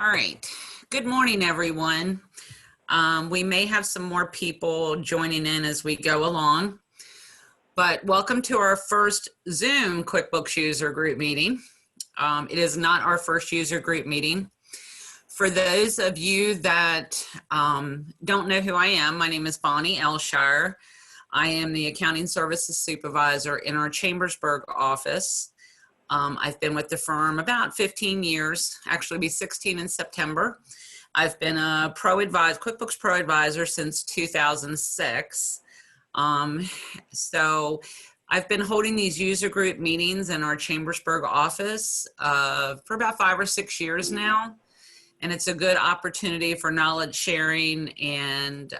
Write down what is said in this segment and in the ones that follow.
All right. Good morning, everyone. We may have some more people joining in as we go along, but welcome to our first Zoom QuickBooks user group meeting. It is not our first user group meeting. For those of you that don't know who I am, my name is Bonnie Elshire. I am the Accounting Services Supervisor in our Chambersburg office. I've been with the firm about 15 years, actually be 16 in September. I've been a QuickBooks Pro Advisor since 2006. So I've been holding these user group meetings in our Chambersburg office for about 5 or 6 years now. And it's a good opportunity for knowledge sharing, and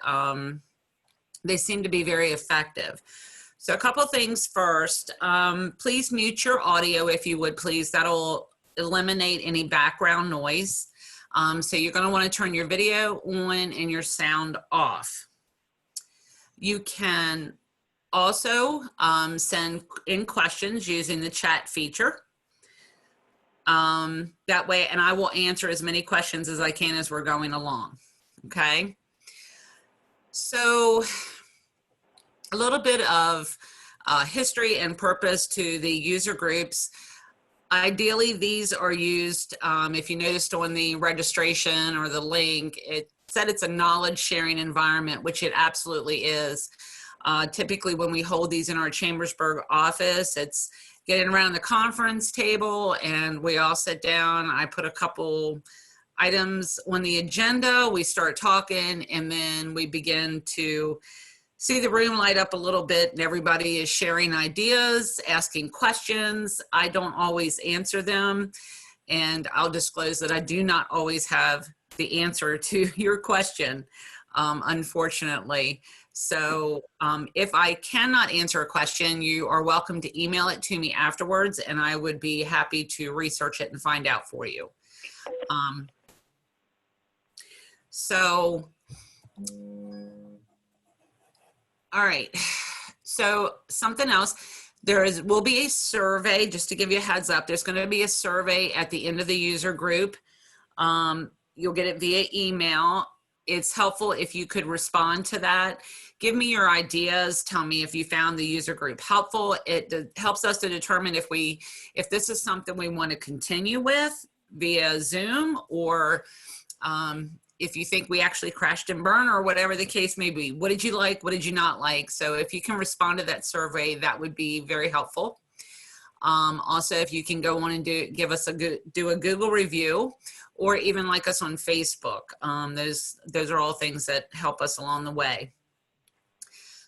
they seem to be very effective. So a couple of things first. Please mute your audio if you would, please. That'll eliminate any background noise. So you're going to want to turn your video on and your sound off. You can also send in questions using the chat feature. That way, and I will answer as many questions as I can as we're going along. Okay. So a little bit of history and purpose to the user groups. Ideally, these are used, if you noticed on the registration or the link, it said it's a knowledge sharing environment, which it absolutely is. Typically, when we hold these in our Chambersburg office, it's getting around the conference table and we all sit down. I put a couple items on the agenda, we start talking, and then we begin to see the room light up a little bit, and everybody is sharing ideas, asking questions. I don't always answer them, and I'll disclose that I do not always have the answer to your question, unfortunately. So if I cannot answer a question, you are welcome to email it to me afterwards, and I would be happy to research it and find out for you. All right, so something else, will be a survey, just to give you a heads up. There's going to be a survey at the end of the user group. You'll get it via email. It's helpful if you could respond to that. Give me your ideas. Tell me if you found the user group helpful. It helps us to determine if this is something we want to continue with via Zoom, or if you think we actually crashed and burned, or whatever the case may be. What did you like? What did you not like? So if you can respond to that survey, that would be very helpful. Also, if you can go on and do a Google review, or even like us on Facebook. Those are all things that help us along the way.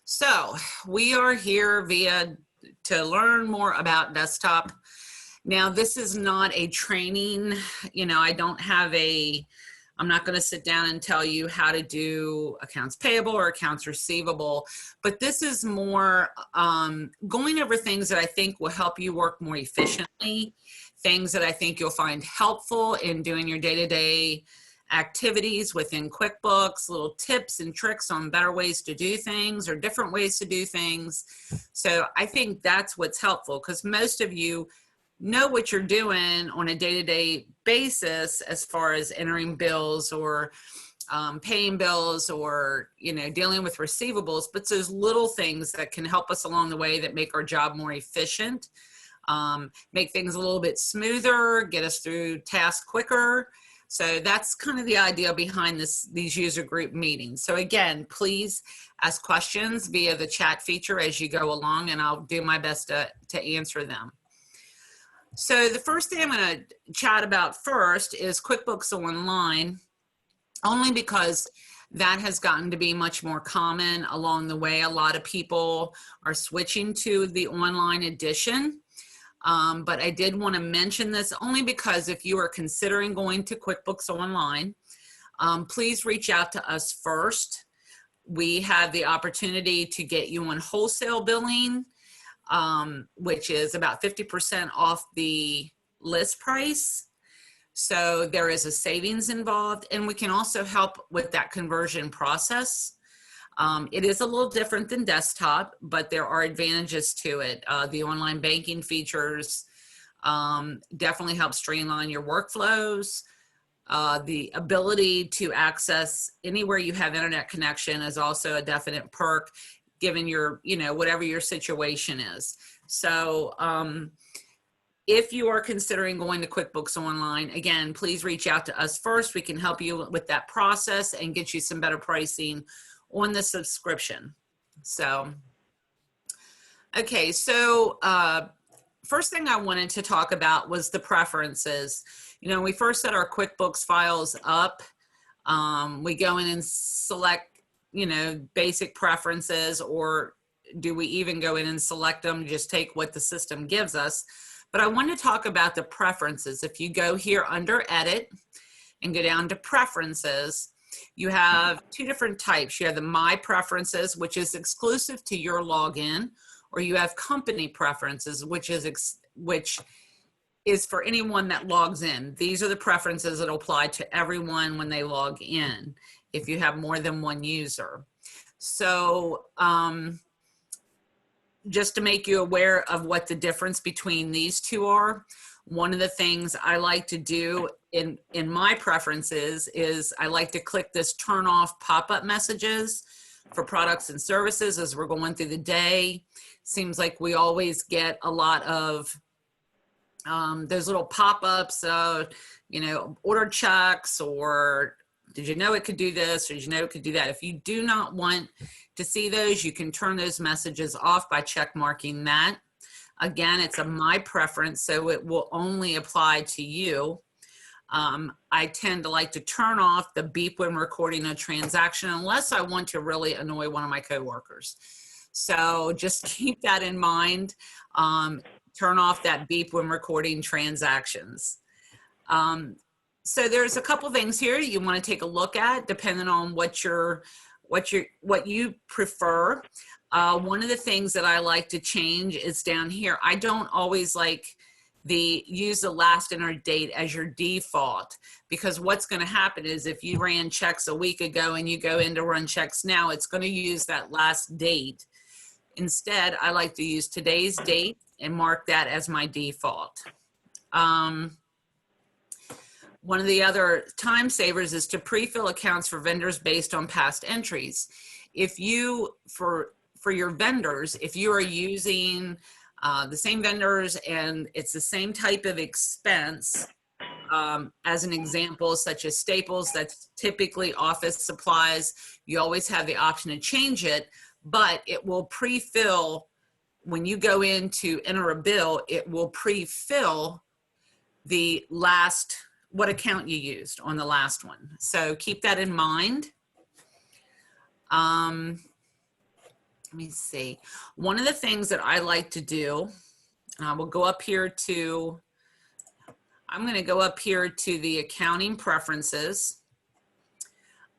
So we are here to learn more about desktop. Now, this is not a training, I'm not going to sit down and tell you how to do accounts payable or accounts receivable, but this is more going over things that I think will help you work more efficiently, things that I think you'll find helpful in doing your day-to-day activities within QuickBooks, little tips and tricks on better ways to do things or different ways to do things. So I think that's what's helpful, because most of you know what you're doing on a day-to-day basis as far as entering bills or paying bills or dealing with receivables, but those little things that can help us along the way that make our job more efficient, make things a little bit smoother, get us through tasks quicker. So that's kind of the idea behind these user group meetings. So again, please ask questions via the chat feature as you go along, and I'll do my best to answer them. So the first thing I'm going to chat about first is QuickBooks Online, only because that has gotten to be much more common along the way. A lot of people are switching to the online edition, but I did want to mention this only because if you are considering going to QuickBooks Online, please reach out to us first. We have the opportunity to get you on wholesale billing, which is about 50% off the list price. So there is a savings involved, and we can also help with that conversion process. It is a little different than desktop, but there are advantages to it. The online banking features definitely help streamline your workflows. The ability to access anywhere you have internet connection is also a definite perk, given your, whatever your situation is. So if you are considering going to QuickBooks Online, again, please reach out to us first. We can help you with that process and get you some better pricing on the subscription. So, okay, so first thing I wanted to talk about was the preferences. We first set our QuickBooks files up. We go in and select, basic preferences, or do we even go in and select them, just take what the system gives us? But I want to talk about the preferences. If you go here under Edit and go down to Preferences, you have two different types. You have the My Preferences, which is exclusive to your login, or you have Company Preferences, which is for anyone that logs in. These are the preferences that apply to everyone when they log in, if you have more than one user. So just to make you aware of what the difference between these two are, one of the things I like to do in my preferences is I like to click this turn off pop-up messages for products and services as we're going through the day. Seems like we always get a lot of those little pop-ups, order checks, or did you know it could do this, or did you know it could do that? If you do not want to see those, you can turn those messages off by check marking that. Again, it's a My Preference, so it will only apply to you. I tend to like to turn off the beep when recording a transaction unless I want to really annoy one of my coworkers. So just keep that in mind. Turn off that beep when recording transactions. So there's a couple things here you want to take a look at depending on what you prefer. One of the things that I like to change is down here. I don't always like use the last entered date as your default, because what's going to happen is if you ran checks a week ago and you go in to run checks now, it's going to use that last date. Instead, I like to use today's date and mark that as my default. One of the other time savers is to pre-fill accounts for vendors based on past entries. If you, for your vendors, if you are using the same vendors and it's the same type of expense, as an example, such as staples, that's typically office supplies, you always have the option to change it, but it will pre-fill. When you go in to enter a bill, it will pre-fill the last, what account you used on the last one. So keep that in mind. Let me see. One of the things that I like to do, we'll go up here to, I'm going to go up here to the accounting preferences.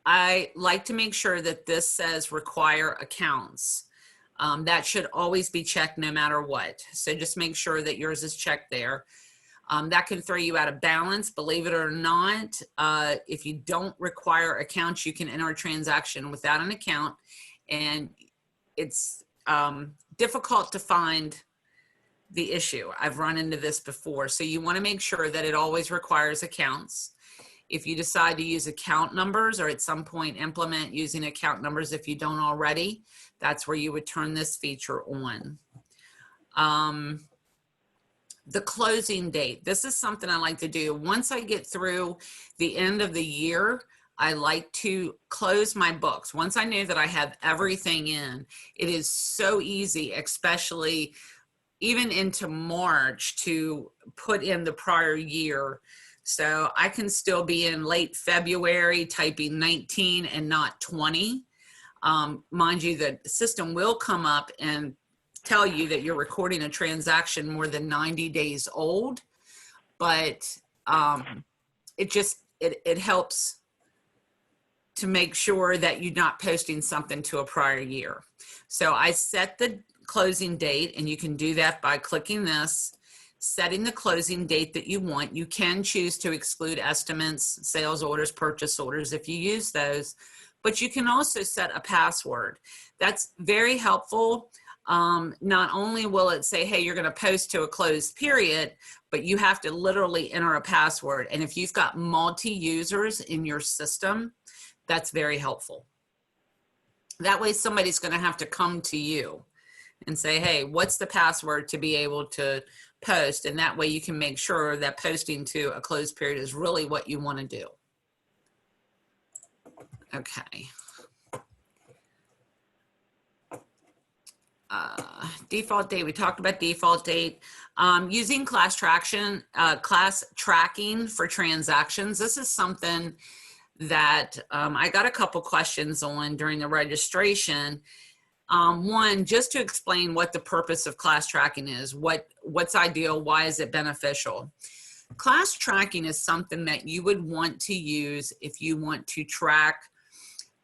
I like to make sure that this says require accounts. That should always be checked no matter what. So just make sure that yours is checked there. That can throw you out of balance, believe it or not. If you don't require accounts, you can enter a transaction without an account, and it's difficult to find the issue. I've run into this before. So you want to make sure that it always requires accounts. If you decide to use account numbers, or at some point implement using account numbers if you don't already, that's where you would turn this feature on. The closing date. This is something I like to do. Once I get through the end of the year, I like to close my books. Once I know that I have everything in, it is so easy, especially even into March, to put in the prior year. So I can still be in late February typing 19 and not 20. Mind you, the system will come up and tell you that you're recording a transaction more than 90 days old, but it helps to make sure that you're not posting something to a prior year. So I set the closing date, and you can do that by clicking this, setting the closing date that you want. You can choose to exclude estimates, sales orders, purchase orders if you use those, but you can also set a password. That's very helpful. not only will it say, hey, you're going to post to a closed period, but you have to literally enter a password. And if you've got multi-users in your system, that's very helpful. That way somebody's going to have to come to you and say, hey, what's the password to be able to post? And that way you can make sure that posting to a closed period is really what you want to do. Okay. Default date, we talked about default date. Using class tracking for transactions. This is something that I got a couple questions on during the registration. One, just to explain what the purpose of class tracking is, what's ideal, why is it beneficial? Class tracking is something that you would want to use if you want to track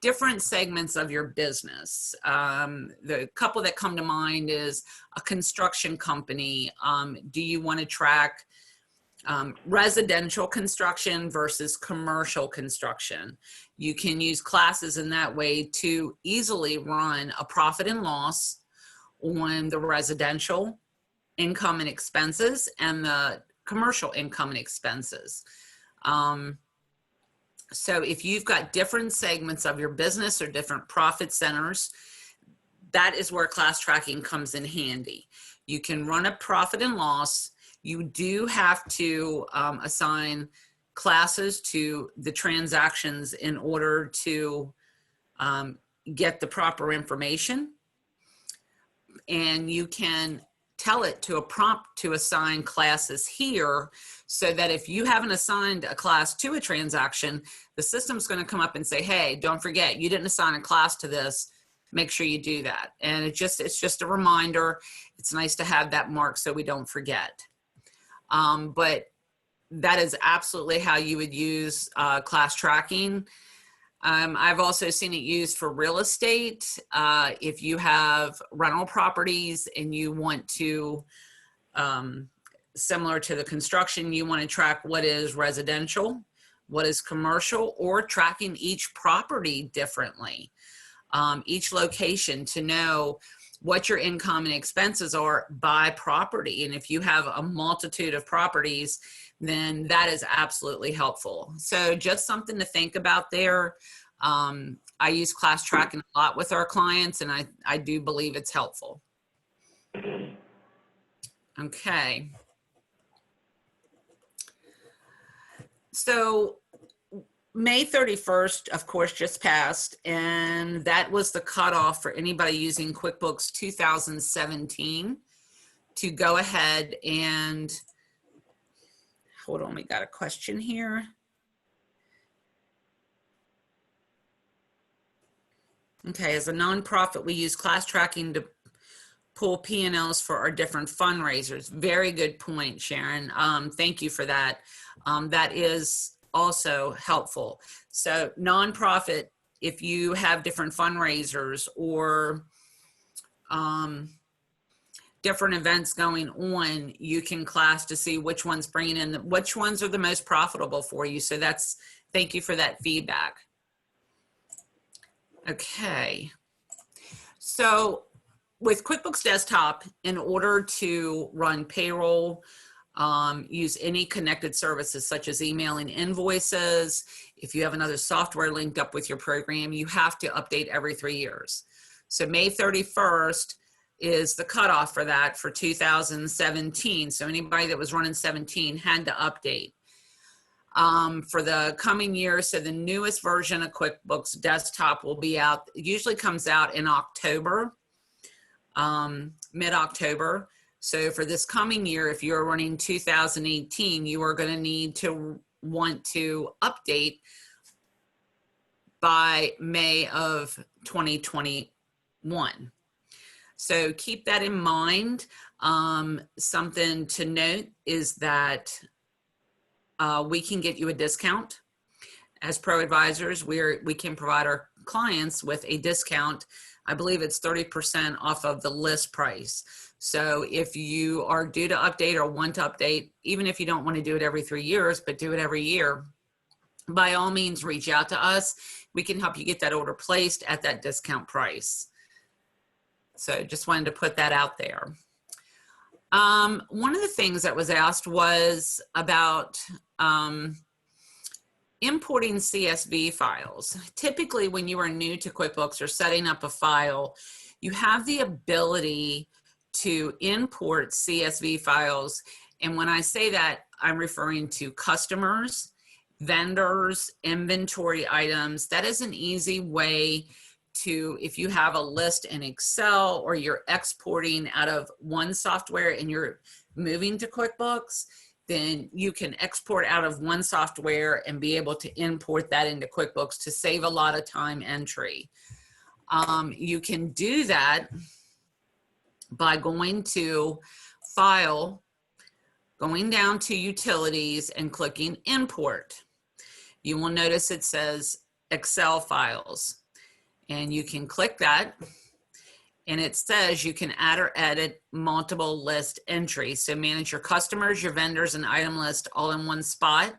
different segments of your business. The couple that come to mind is a construction company. Do you want to track residential construction versus commercial construction? You can use classes in that way to easily run a profit and loss on the residential income and expenses and the commercial income and expenses. So if you've got different segments of your business or different profit centers, that is where class tracking comes in handy. You can run a profit and loss. You do have to assign classes to the transactions in order to get the proper information. And you can tell it to a prompt to assign classes here, so that if you haven't assigned a class to a transaction, the system's going to come up and say, hey, don't forget, you didn't assign a class to this. Make sure you do that. And it's just a reminder. It's nice to have that mark so we don't forget. But that is absolutely how you would use class tracking. I've also seen it used for real estate. If you have rental properties and you want to, similar to the construction, you want to track what is residential, what is commercial, or tracking each property differently, each location, to know what your income and expenses are by property. And if you have a multitude of properties, then that is absolutely helpful. So just something to think about there. I use class tracking a lot with our clients, and I do believe it's helpful. Okay. So May 31st, of course, just passed, and that was the cutoff for anybody using QuickBooks 2017 to go ahead and, hold on, we got a question here. Okay, as a nonprofit, we use class tracking to pull P&Ls for our different fundraisers. Very good point, Sharon. Thank you for that. That is also helpful. So nonprofit, if you have different fundraisers or different events going on, you can class to see which one's bringing in, which ones are the most profitable for you. So thank you for that feedback. Okay. So with QuickBooks Desktop, in order to run payroll, use any connected services such as emailing invoices, if you have another software linked up with your program, you have to update every 3 years. So May 31st is the cutoff for that for 2017. So anybody that was running 17 had to update. For the coming year, so the newest version of QuickBooks Desktop will be out, it usually comes out in October, mid-October. So for this coming year, if you're running 2018, you are going to need to want to update by May of 2021. So keep that in mind. Something to note is that we can get you a discount. As pro advisors, we can provide our clients with a discount. I believe it's 30% off of the list price. So if you are due to update or want to update, even if you don't want to do it every 3 years, but do it every year, by all means, reach out to us. We can help you get that order placed at that discount price. So just wanted to put that out there. One of the things that was asked was about importing CSV files. Typically, when you are new to QuickBooks or setting up a file, you have the ability to import CSV files. And when I say that, I'm referring to customers, vendors, inventory items. That is an easy way to, if you have a list in Excel or you're exporting out of one software and you're moving to QuickBooks, then you can export out of one software and be able to import that into QuickBooks to save a lot of time entry. You can do that by going to File, going down to Utilities and clicking Import. You will notice it says Excel files, and you can click that, and it says you can add or edit multiple list entries. So manage your customers, your vendors, and item list all in one spot.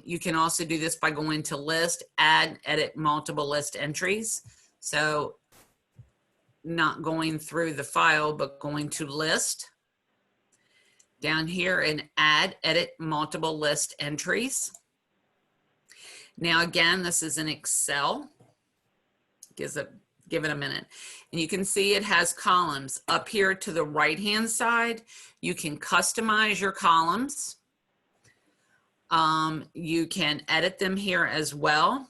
You can also do this by going to List, Add, Edit multiple list entries. So not going through the file, but going to List down here and Add, Edit multiple list entries. Now again, this is in Excel. Give it a minute. And you can see it has columns. Up here to the right-hand side, you can customize your columns. You can edit them here as well.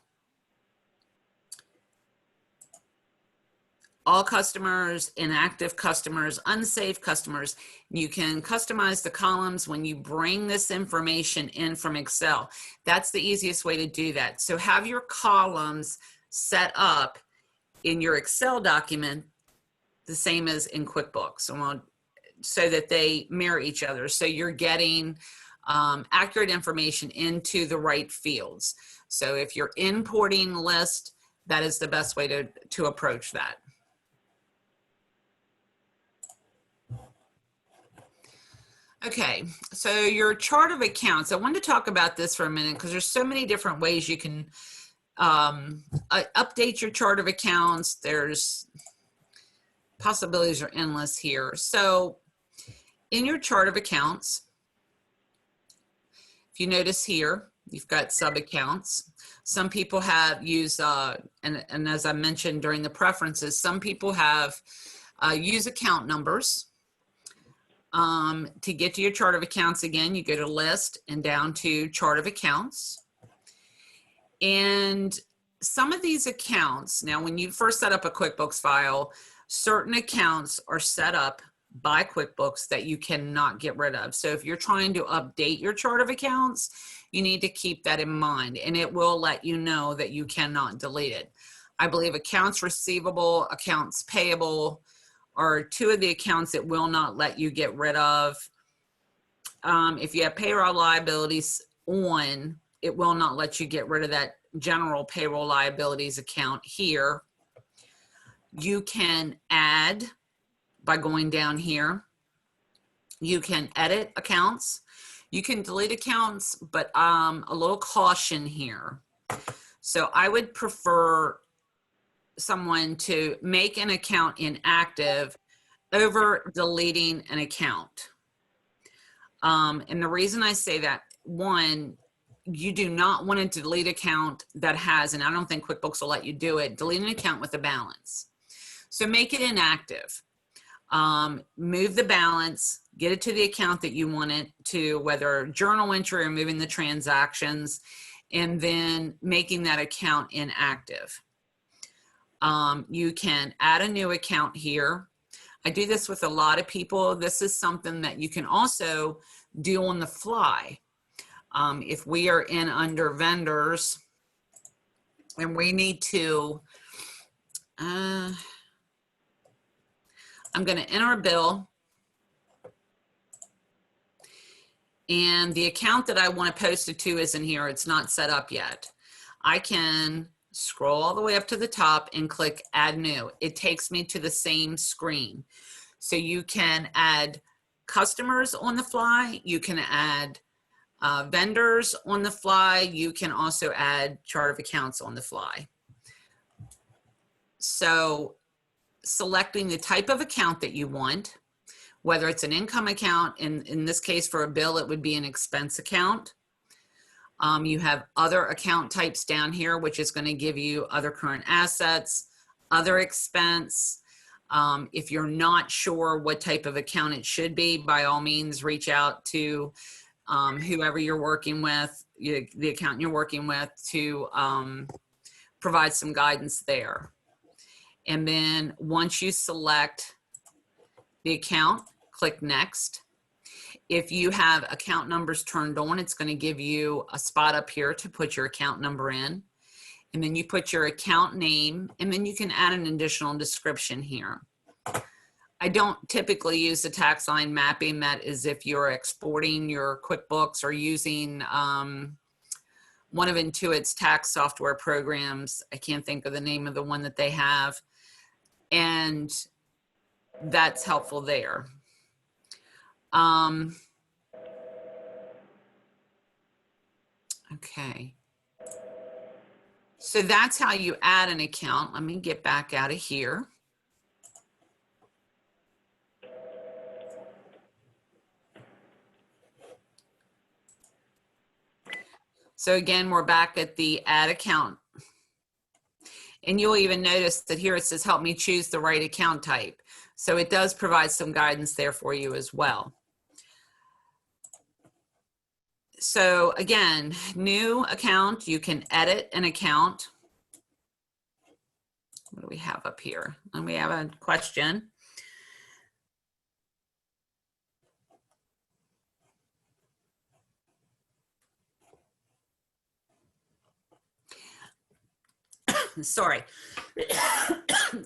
All customers, inactive customers, unsaved customers. You can customize the columns when you bring this information in from Excel. That's the easiest way to do that. So have your columns set up in your Excel document the same as in QuickBooks, so that they mirror each other. So you're getting accurate information into the right fields. So if you're importing list, that is the best way to approach that. Okay, so your chart of accounts. I wanted to talk about this for a minute because there's so many different ways you can update your chart of accounts. There's possibilities are endless here. So in your chart of accounts, if you notice here, you've got sub accounts. Some people have used, and as I mentioned during the preferences, some people have use account numbers. To get to your chart of accounts, again, you go to List and down to Chart of Accounts. And some of these accounts, now when you first set up a QuickBooks file, certain accounts are set up by QuickBooks that you cannot get rid of. So if you're trying to update your chart of accounts, you need to keep that in mind, and it will let you know that you cannot delete it. I believe accounts receivable, accounts payable are two of the accounts that will not let you get rid of. If you have payroll liabilities on, it will not let you get rid of that general payroll liabilities account here. You can add by going down here. You can edit accounts. You can delete accounts, but a little caution here. So I would prefer someone to make an account inactive over deleting an account. And the reason I say that, one, you do not want to delete an account that has, and I don't think QuickBooks will let you do it, delete an account with a balance. So make it inactive. Move the balance, get it to the account that you want it to, whether journal entry or moving the transactions, and then making that account inactive. You can add a new account here. I do this with a lot of people. This is something that you can also do on the fly. If we are in under vendors and we need to, I'm going to enter a bill, and the account that I want to post it to isn't here. It's not set up yet. I can scroll all the way up to the top and click Add New. It takes me to the same screen. So you can add customers on the fly. You can add vendors on the fly. You can also add chart of accounts on the fly. So selecting the type of account that you want, whether it's an income account. In this case, for a bill, it would be an expense account. You have other account types down here, which is going to give you other current assets, other expense. If you're not sure what type of account it should be, by all means, reach out to whoever you're working with, the accountant you're working with, to provide some guidance there. And then once you select the account, click Next. If you have account numbers turned on, it's going to give you a spot up here to put your account number in. And then you put your account name, and then you can add an additional description here. I don't typically use the tax line mapping. That is if you're exporting your QuickBooks or using one of Intuit's tax software programs. I can't think of the name of the one that they have. And that's helpful there. Okay. So that's how you add an account. Let me get back out of here. So again, we're back at the add account. And you'll even notice that here it says, help me choose the right account type. So it does provide some guidance there for you as well. So again, new account, you can edit an account. What do we have up here? And we have a question. Sorry.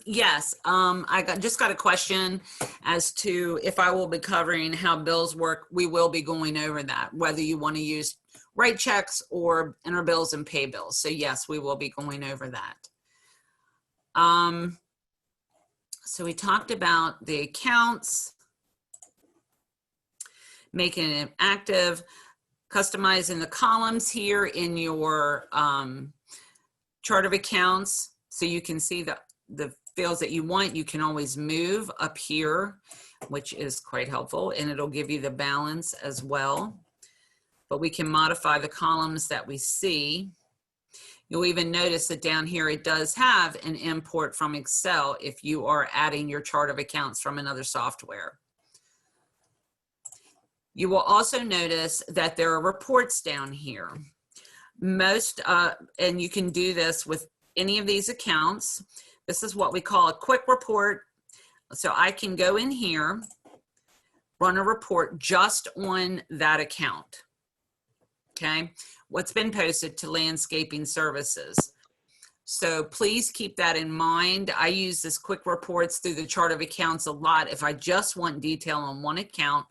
Yes, I just got a question as to if I will be covering how bills work. We will be going over that, whether you want to use write checks or enter bills and pay bills. So yes, we will be going over that. So we talked about the accounts, making it active, customizing the columns here in your chart of accounts, so you can see the fields that you want. You can always move up here, which is quite helpful, and it'll give you the balance as well. But we can modify the columns that we see. You'll even notice that down here it does have an import from Excel if you are adding your chart of accounts from another software. You will also notice that there are reports down here. Most, and you can do this with any of these accounts. This is what we call a quick report. So I can go in here, run a report just on that account. Okay, what's been posted to landscaping services. So please keep that in mind. I use this quick reports through the chart of accounts a lot. If I just want detail on one account,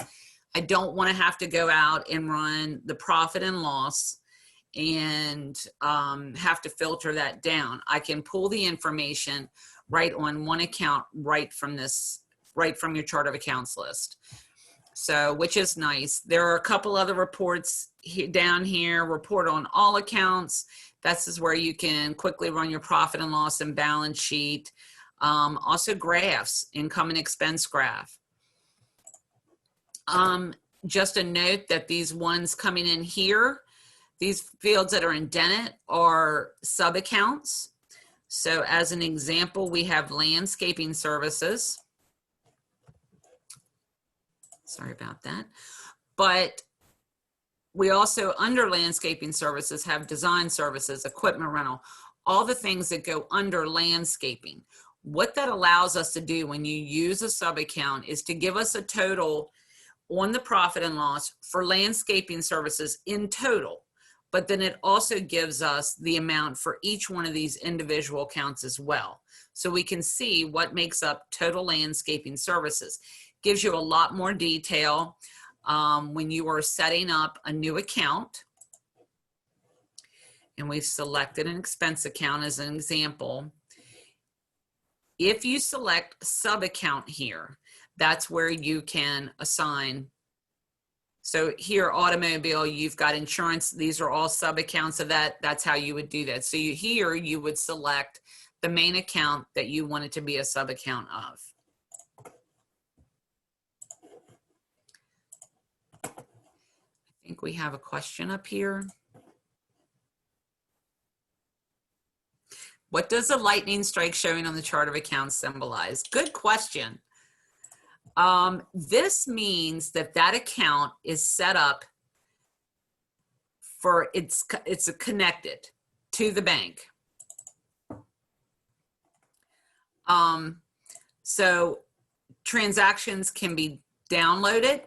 I don't want to have to go out and run the profit and loss and have to filter that down. I can pull the information right on one account, right from your chart of accounts list. So, which is nice. There are a couple other reports down here, report on all accounts. This is where you can quickly run your profit and loss and balance sheet. Also graphs, income and expense graph. Just a note that these ones coming in here, these fields that are indented are sub-accounts. So as an example, we have landscaping services. Sorry about that. But we also, under landscaping services, have design services, equipment rental, all the things that go under landscaping. What that allows us to do when you use a sub-account is to give us a total on the profit and loss for landscaping services in total. But then it also gives us the amount for each one of these individual accounts as well. So we can see what makes up total landscaping services. Gives you a lot more detail when you are setting up a new account. And we've selected an expense account as an example. If you select sub-account here, that's where you can assign. So here, automobile, you've got insurance. These are all sub-accounts of that. That's how you would do that. So here you would select the main account that you want it to be a sub-account of. I think we have a question up here. What does the lightning strike showing on the chart of accounts symbolize? Good question. This means that that account is set up for, it's connected to the bank. So transactions can be downloaded.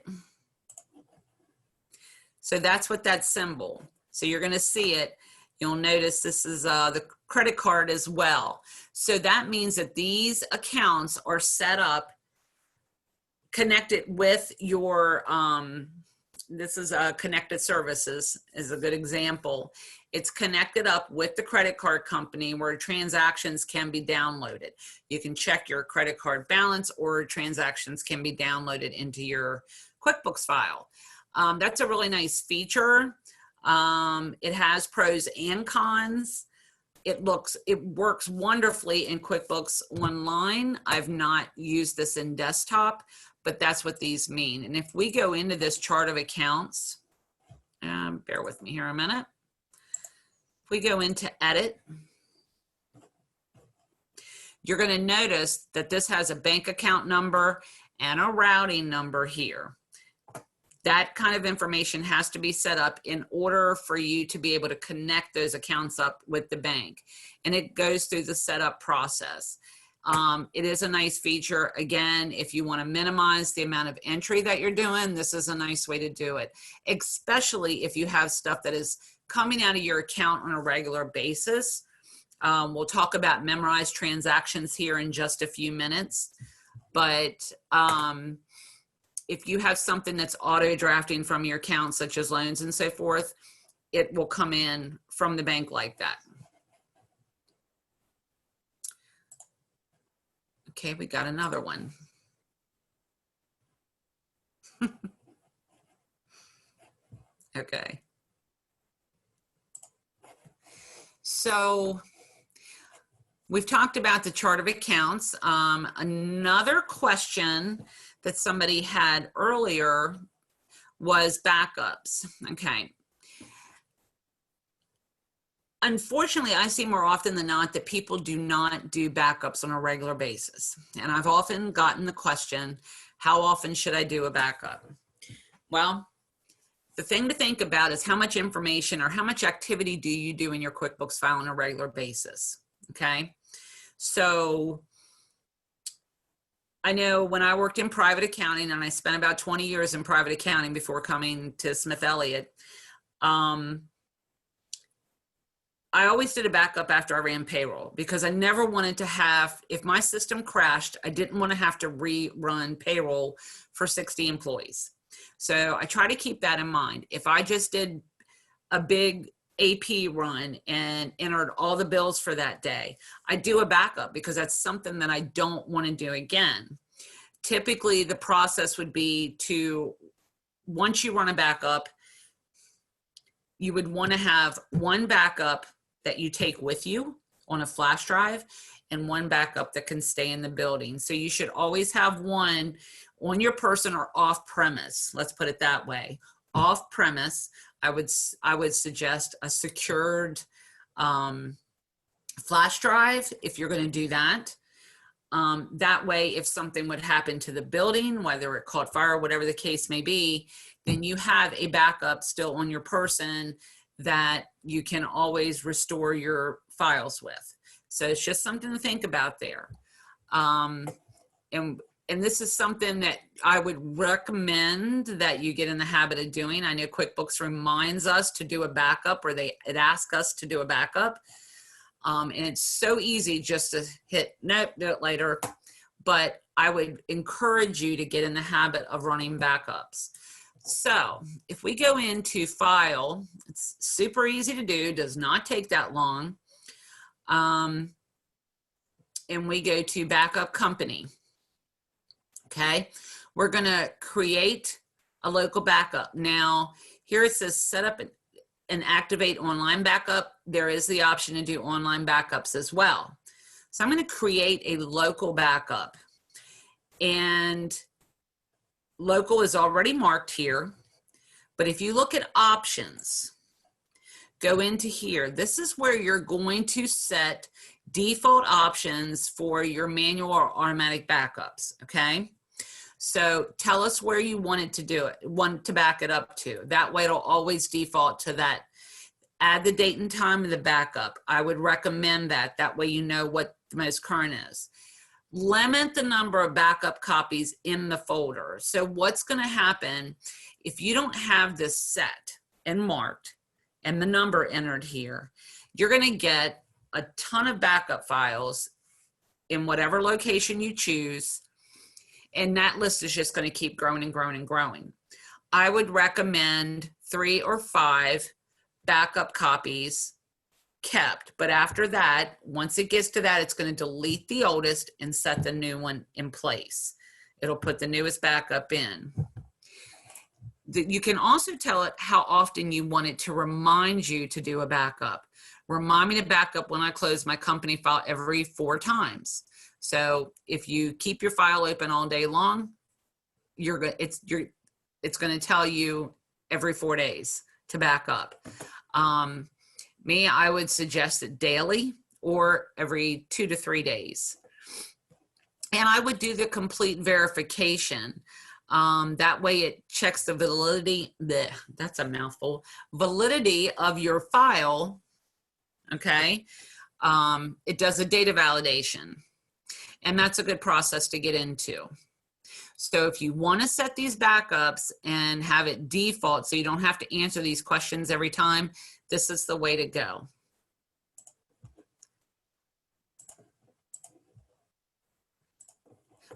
So that's what that symbol. So you're going to see it. You'll notice this is the credit card as well. So that means that these accounts are set up, connected with your, this is connected services is a good example. It's connected up with the credit card company where transactions can be downloaded. You can check your credit card balance, or transactions can be downloaded into your QuickBooks file. That's a really nice feature. It has pros and cons. It works wonderfully in QuickBooks Online. I've not used this in desktop, but that's what these mean. And if we go into this chart of accounts, bear with me here a minute. If we go into edit, you're going to notice that this has a bank account number and a routing number here. That kind of information has to be set up in order for you to be able to connect those accounts up with the bank. And it goes through the setup process. It is a nice feature. Again, if you want to minimize the amount of entry that you're doing, this is a nice way to do it, especially if you have stuff that is coming out of your account on a regular basis. We'll talk about memorized transactions here in just a few minutes, but if you have something that's auto drafting from your account, such as loans and so forth, it will come in from the bank like that. Okay, we got another one. Okay. So we've talked about the chart of accounts. Another question that somebody had earlier was backups. Okay. Unfortunately, I see more often than not that people do not do backups on a regular basis. And I've often gotten the question, how often should I do a backup? Well, the thing to think about is how much information or how much activity do you do in your QuickBooks file on a regular basis, okay? So I know when I worked in private accounting, and I spent about 20 years in private accounting before coming to Smith Elliott, I always did a backup after I ran payroll because I never wanted to have, if my system crashed, I didn't want to have to rerun payroll for 60 employees. So I try to keep that in mind. If I just did a big AP run and entered all the bills for that day, I do a backup because that's something that I don't want to do again. Typically, the process would be to, once you run a backup, you would want to have one backup that you take with you on a flash drive and one backup that can stay in the building. So you should always have one on your person or off premise. Let's put it that way. Off premise, I would suggest a secured flash drive if you're going to do that. That way, if something would happen to the building, whether it caught fire, whatever the case may be, then you have a backup still on your person that you can always restore your files with. So it's just something to think about there. And this is something that I would recommend that you get in the habit of doing. I know QuickBooks reminds us to do a backup, or it asks us to do a backup. And it's so easy just to hit, nope, do it later. But I would encourage you to get in the habit of running backups. So if we go into File, it's super easy to do, does not take that long. And we go to Backup Company. Okay, we're going to create a local backup. Now, here it says set up and activate online backup. There is the option to do online backups as well. So I'm going to create a local backup, and local is already marked here. But if you look at options, go into here. This is where you're going to set default options for your manual or automatic backups, okay? So tell us where you want it to do it, want to back it up to. That way it'll always default to that. Add the date and time of the backup. I would recommend that. That way you know what the most current is. Limit the number of backup copies in the folder. So what's going to happen if you don't have this set and marked and the number entered here, you're going to get a ton of backup files in whatever location you choose, and that list is just going to keep growing and growing and growing. I would recommend 3 or 5 backup copies kept, but after that, once it gets to that, it's going to delete the oldest and set the new one in place. It'll put the newest backup in. You can also tell it how often you want it to remind you to do a backup. Remind me to back up when I close my company file every 4 times. So if you keep your file open all day long, it's going to tell you every 4 days to back up. I would suggest it daily or every 2 to 3 days. And I would do the complete verification. That way it checks the validity, that's a mouthful, validity of your file, okay? It does a data validation, and that's a good process to get into. So if you want to set these backups and have it default so you don't have to answer these questions every time, this is the way to go.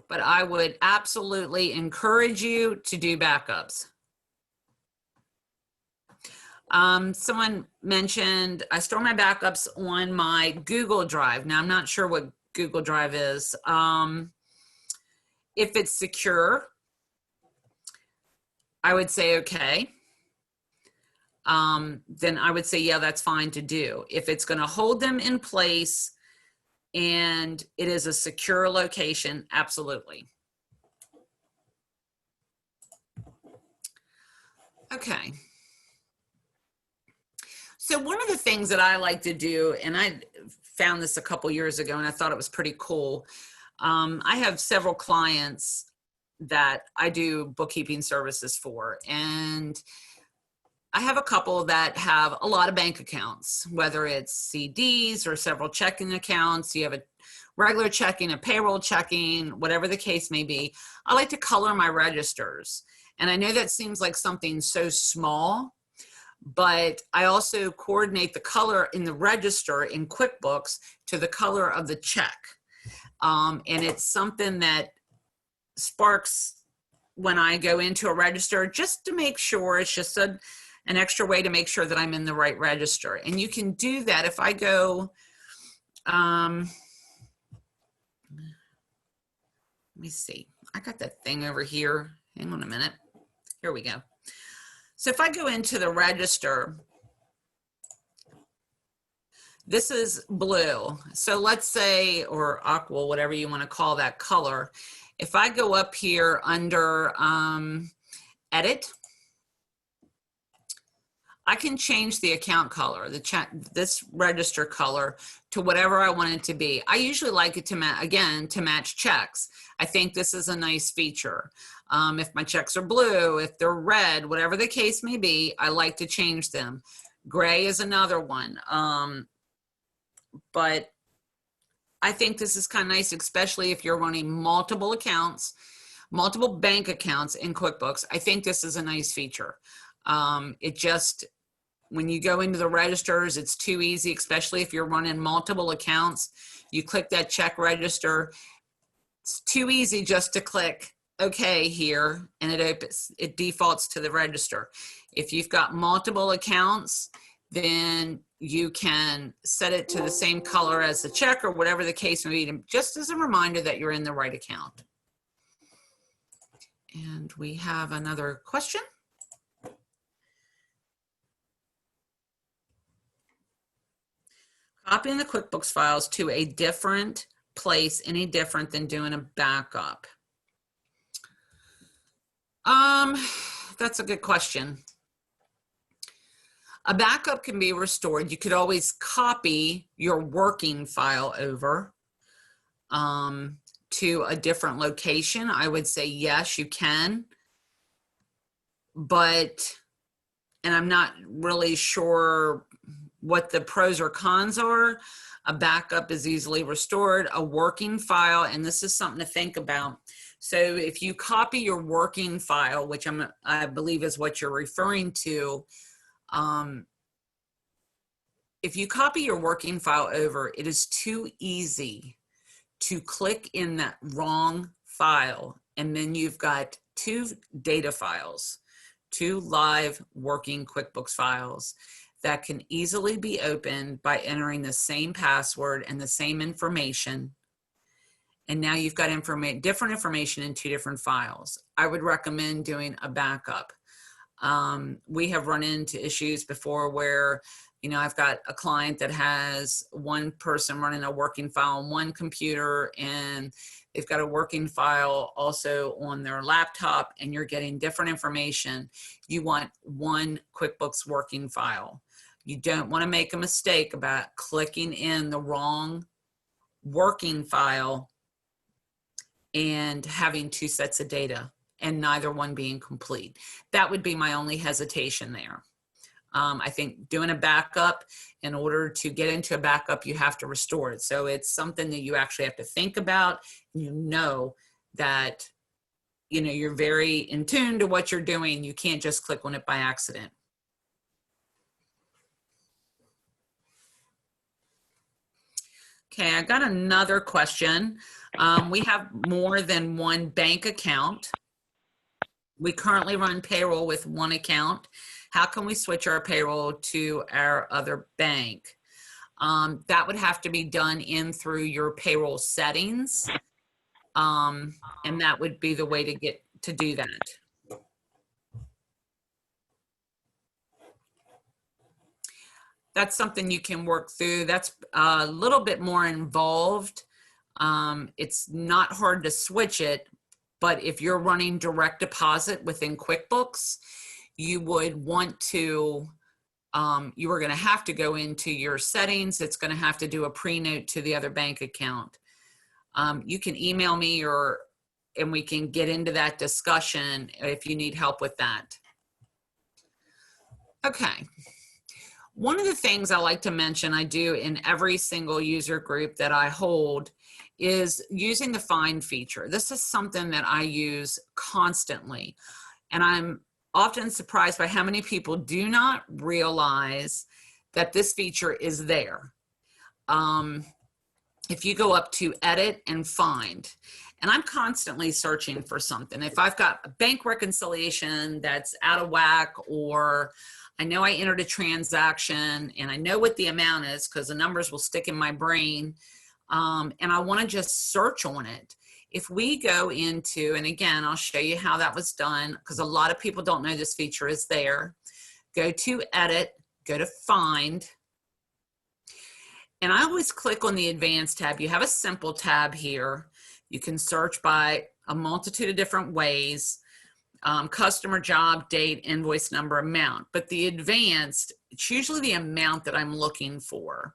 But I would absolutely encourage you to do backups. Someone mentioned I store my backups on my Google Drive. Now, I'm not sure what Google Drive is. If it's secure, I would say okay. Then I would say, yeah, that's fine to do. If it's going to hold them in place and it is a secure location, absolutely. Okay. So one of the things that I like to do, and I found this a couple years ago and I thought it was pretty cool. I have several clients that I do bookkeeping services for, and I have a couple that have a lot of bank accounts, whether it's CDs or several checking accounts. You have a regular checking, a payroll checking, whatever the case may be. I like to color my registers. And I know that seems like something so small, but I also coordinate the color in the register in QuickBooks to the color of the check. And it's something that sparks when I go into a register, just to make sure. It's just an extra way to make sure that I'm in the right register. And you can do that if I go, let me see, I got that thing over here. Hang on a minute. Here we go. So if I go into the register, this is blue. So let's say, or aqua, whatever you want to call that color. If I go up here under edit, I can change the account color, this register color, to whatever I want it to be. I usually like it to match checks. I think this is a nice feature. If my checks are blue, if they're red, whatever the case may be, I like to change them. Gray is another one. But I think this is kind of nice, especially if you're running multiple accounts, multiple bank accounts in QuickBooks. I think this is a nice feature. It just, when you go into the registers, it's too easy, especially if you're running multiple accounts. You click that check register. It's too easy just to click OK here, and it defaults to the register. If you've got multiple accounts, then you can set it to the same color as the check or whatever the case may be, just as a reminder that you're in the right account. And we have another question. Copying the QuickBooks files to a different place, any different than doing a backup? That's a good question. A backup can be restored. You could always copy your working file over to a different location. I would say yes, you can. But, and I'm not really sure what the pros or cons are. A backup is easily restored. A working file, and this is something to think about. So if you copy your working file, which I believe is what you're referring to, if you copy your working file over, it is too easy to click in that wrong file, and then you've got two data files, two live working QuickBooks files that can easily be opened by entering the same password and the same information. And now you've got different information in two different files. I would recommend doing a backup. We have run into issues before where, you know, I've got a client that has one person running a working file on one computer, and they've got a working file also on their laptop, and you're getting different information. You want one QuickBooks working file. You don't want to make a mistake about clicking in the wrong working file and having two sets of data and neither one being complete. That would be my only hesitation there. I think doing a backup, in order to get into a backup, you have to restore it. So it's something that you actually have to think about. You know that, you know, you're very in tune to what you're doing. You can't just click on it by accident. Okay, I got another question. We have more than one bank account. We currently run payroll with one account. How can we switch our payroll to our other bank? That would have to be done in through your payroll settings. And that would be the way to get to do that. That's something you can work through. That's a little bit more involved. It's not hard to switch it, but if you're running direct deposit within QuickBooks, you would want to, you are going to have to go into your settings. It's going to have to do a pre-note to the other bank account. You can email me and we can get into that discussion if you need help with that. Okay. One of the things I like to mention I do in every single user group that I hold is using the find feature. This is something that I use constantly, and I'm often surprised by how many people do not realize that this feature is there. If you go up to edit and find, and I'm constantly searching for something. If I've got a bank reconciliation that's out of whack, or I know I entered a transaction and I know what the amount is because the numbers will stick in my brain, and I want to just search on it. If we go into, and again, I'll show you how that was done because a lot of people don't know this feature is there. Go to edit, go to find, and I always click on the advanced tab. You have a simple tab here. You can search by a multitude of different ways. Customer, job, date, invoice number, amount. But the advanced, it's usually the amount that I'm looking for.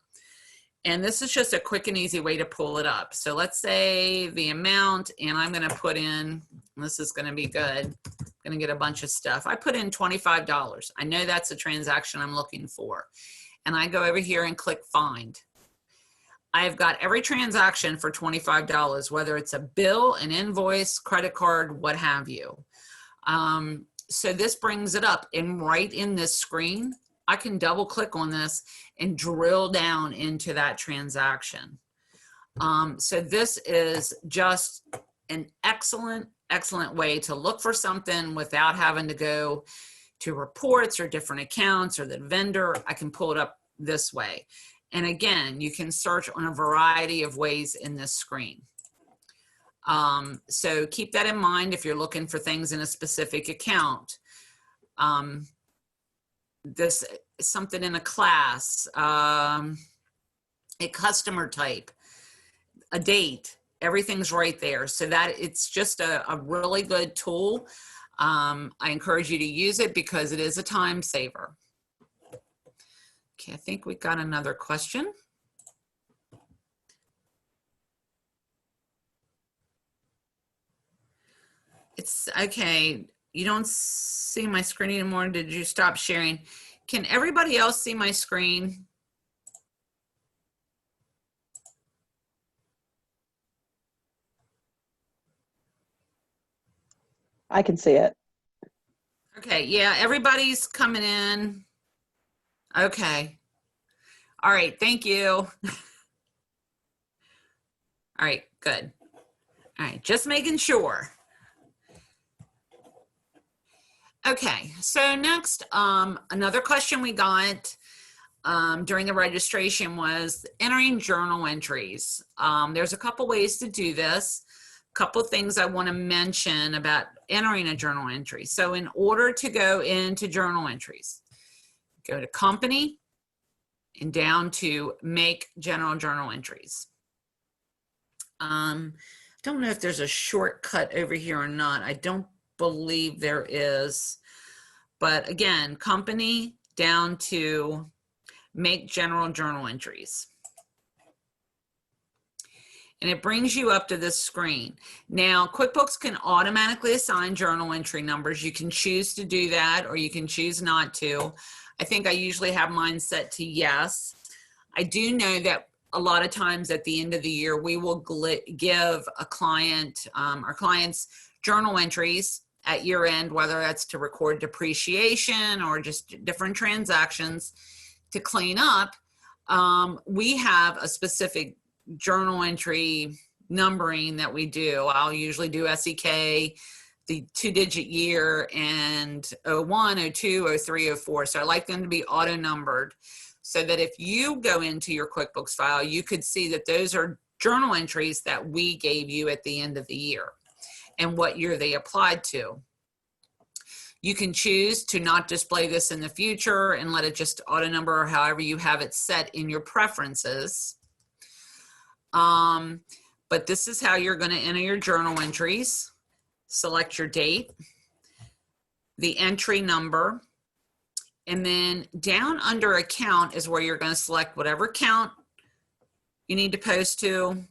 And this is just a quick and easy way to pull it up. So let's say the amount, and I'm going to put in, this is going to be good. I'm going to get a bunch of stuff. I put in $25. I know that's a transaction I'm looking for. And I go over here and click find. I've got every transaction for $25, whether it's a bill, an invoice, credit card, what have you. So this brings it up, and right in this screen, I can double click on this and drill down into that transaction. So this is just an excellent, excellent way to look for something without having to go to reports or different accounts or the vendor. I can pull it up this way. And again, you can search on a variety of ways in this screen. So keep that in mind if you're looking for things in a specific account. This is something in a class. a customer type, a date, everything's right there. So that it's just a really good tool. I encourage you to use it because it is a time saver. Okay, I think we got another question. It's okay. You don't see my screen anymore. Did you stop sharing? Can everybody else see my screen? I can see it. Okay, yeah, everybody's coming in. Okay. All right, thank you. All right, good. All right, just making sure. Okay, so next, another question we got during the registration was entering journal entries. There's a couple ways to do this. A couple things I want to mention about entering a journal entry. So in order to go into journal entries, go to company and down to make general journal entries. Don't know if there's a shortcut over here or not. I don't believe there is, but again, company down to make general journal entries. And it brings you up to this screen. Now, QuickBooks can automatically assign journal entry numbers. You can choose to do that or you can choose not to. I think I usually have mine set to yes. I do know that a lot of times at the end of the year, we will give a client, our clients, journal entries at year end, whether that's to record depreciation or just different transactions to clean up. We have a specific journal entry numbering that we do. I'll usually do SEK, the 2-digit year, and 01, 02, 03, 04. So I like them to be auto numbered so that if you go into your QuickBooks file, you could see that those are journal entries that we gave you at the end of the year and what year they applied to. You can choose to not display this in the future and let it just auto number or however you have it set in your preferences. But this is how you're going to enter your journal entries. Select your date, the entry number, and then down under account is where you're going to select whatever account you need to post to.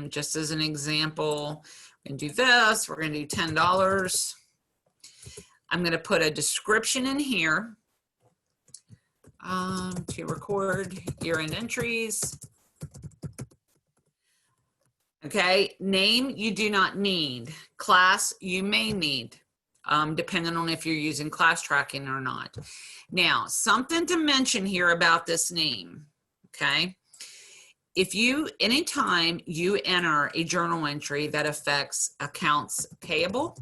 Just as an example, we're going to do this. We're going to do $10. I'm going to put a description in here to record year-end entries. Okay, name you do not need. Class you may need, depending on if you're using class tracking or not. Now, something to mention here about this name, okay? If you, anytime you enter a journal entry that affects accounts payable,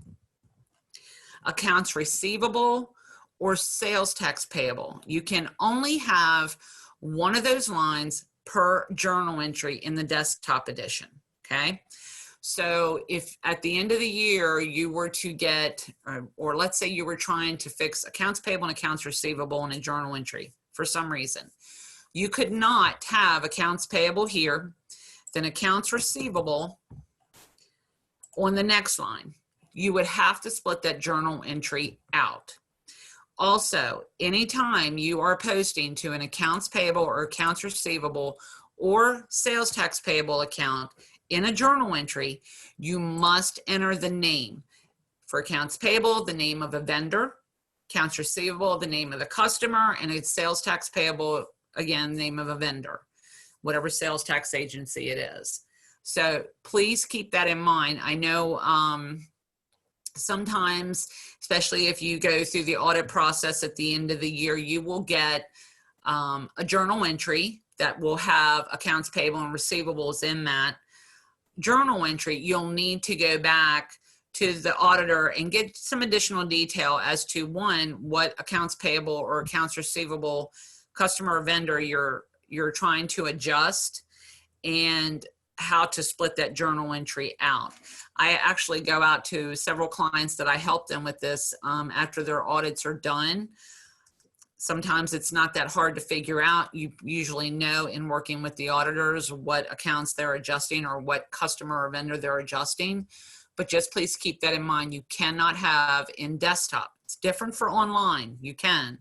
accounts receivable, or sales tax payable, you can only have one of those lines per journal entry in the desktop edition. Okay, so if at the end of the year you were to get, or let's say you were trying to fix accounts payable and accounts receivable in a journal entry for some reason, you could not have accounts payable here, then accounts receivable on the next line. You would have to split that journal entry out. Also, anytime you are posting to an accounts payable or accounts receivable or sales tax payable account in a journal entry, you must enter the name. For accounts payable, the name of a vendor, accounts receivable, the name of the customer, and it's sales tax payable, again, name of a vendor, whatever sales tax agency it is. So please keep that in mind. I know sometimes, especially if you go through the audit process at the end of the year, you will get a journal entry that will have accounts payable and receivables in that journal entry. You'll need to go back to the auditor and get some additional detail as to, one, what accounts payable or accounts receivable customer or vendor you're trying to adjust, and how to split that journal entry out. I actually go out to several clients that I help them with this after their audits are done. Sometimes it's not that hard to figure out. You usually know in working with the auditors what accounts they're adjusting or what customer or vendor they're adjusting. But just please keep that in mind. You cannot have in desktop. It's different for online. You can.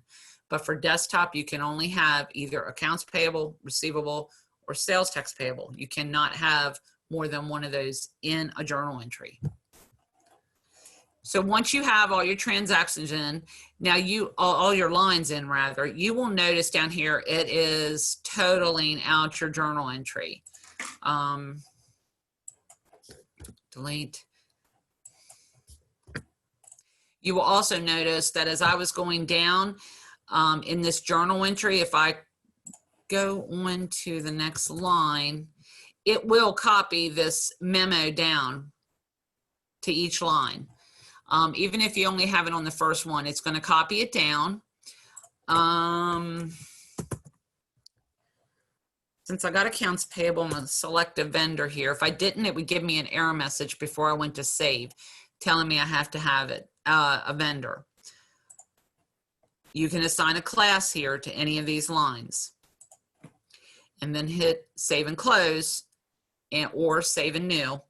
But for desktop, you can only have either accounts payable, receivable, or sales tax payable. You cannot have more than one of those in a journal entry. So once you have all your transactions in, now all your lines in rather, you will notice down here it is totaling out your journal entry. Delete. You will also notice that as I was going down in this journal entry, if I go on to the next line, it will copy this memo down to each line. Even if you only have it on the first one, it's going to copy it down. Since I got accounts payable, I'm going to select a vendor here. If I didn't, it would give me an error message before I went to save, telling me I have to have it, a vendor. You can assign a class here to any of these lines. And then hit save and close, or save and new,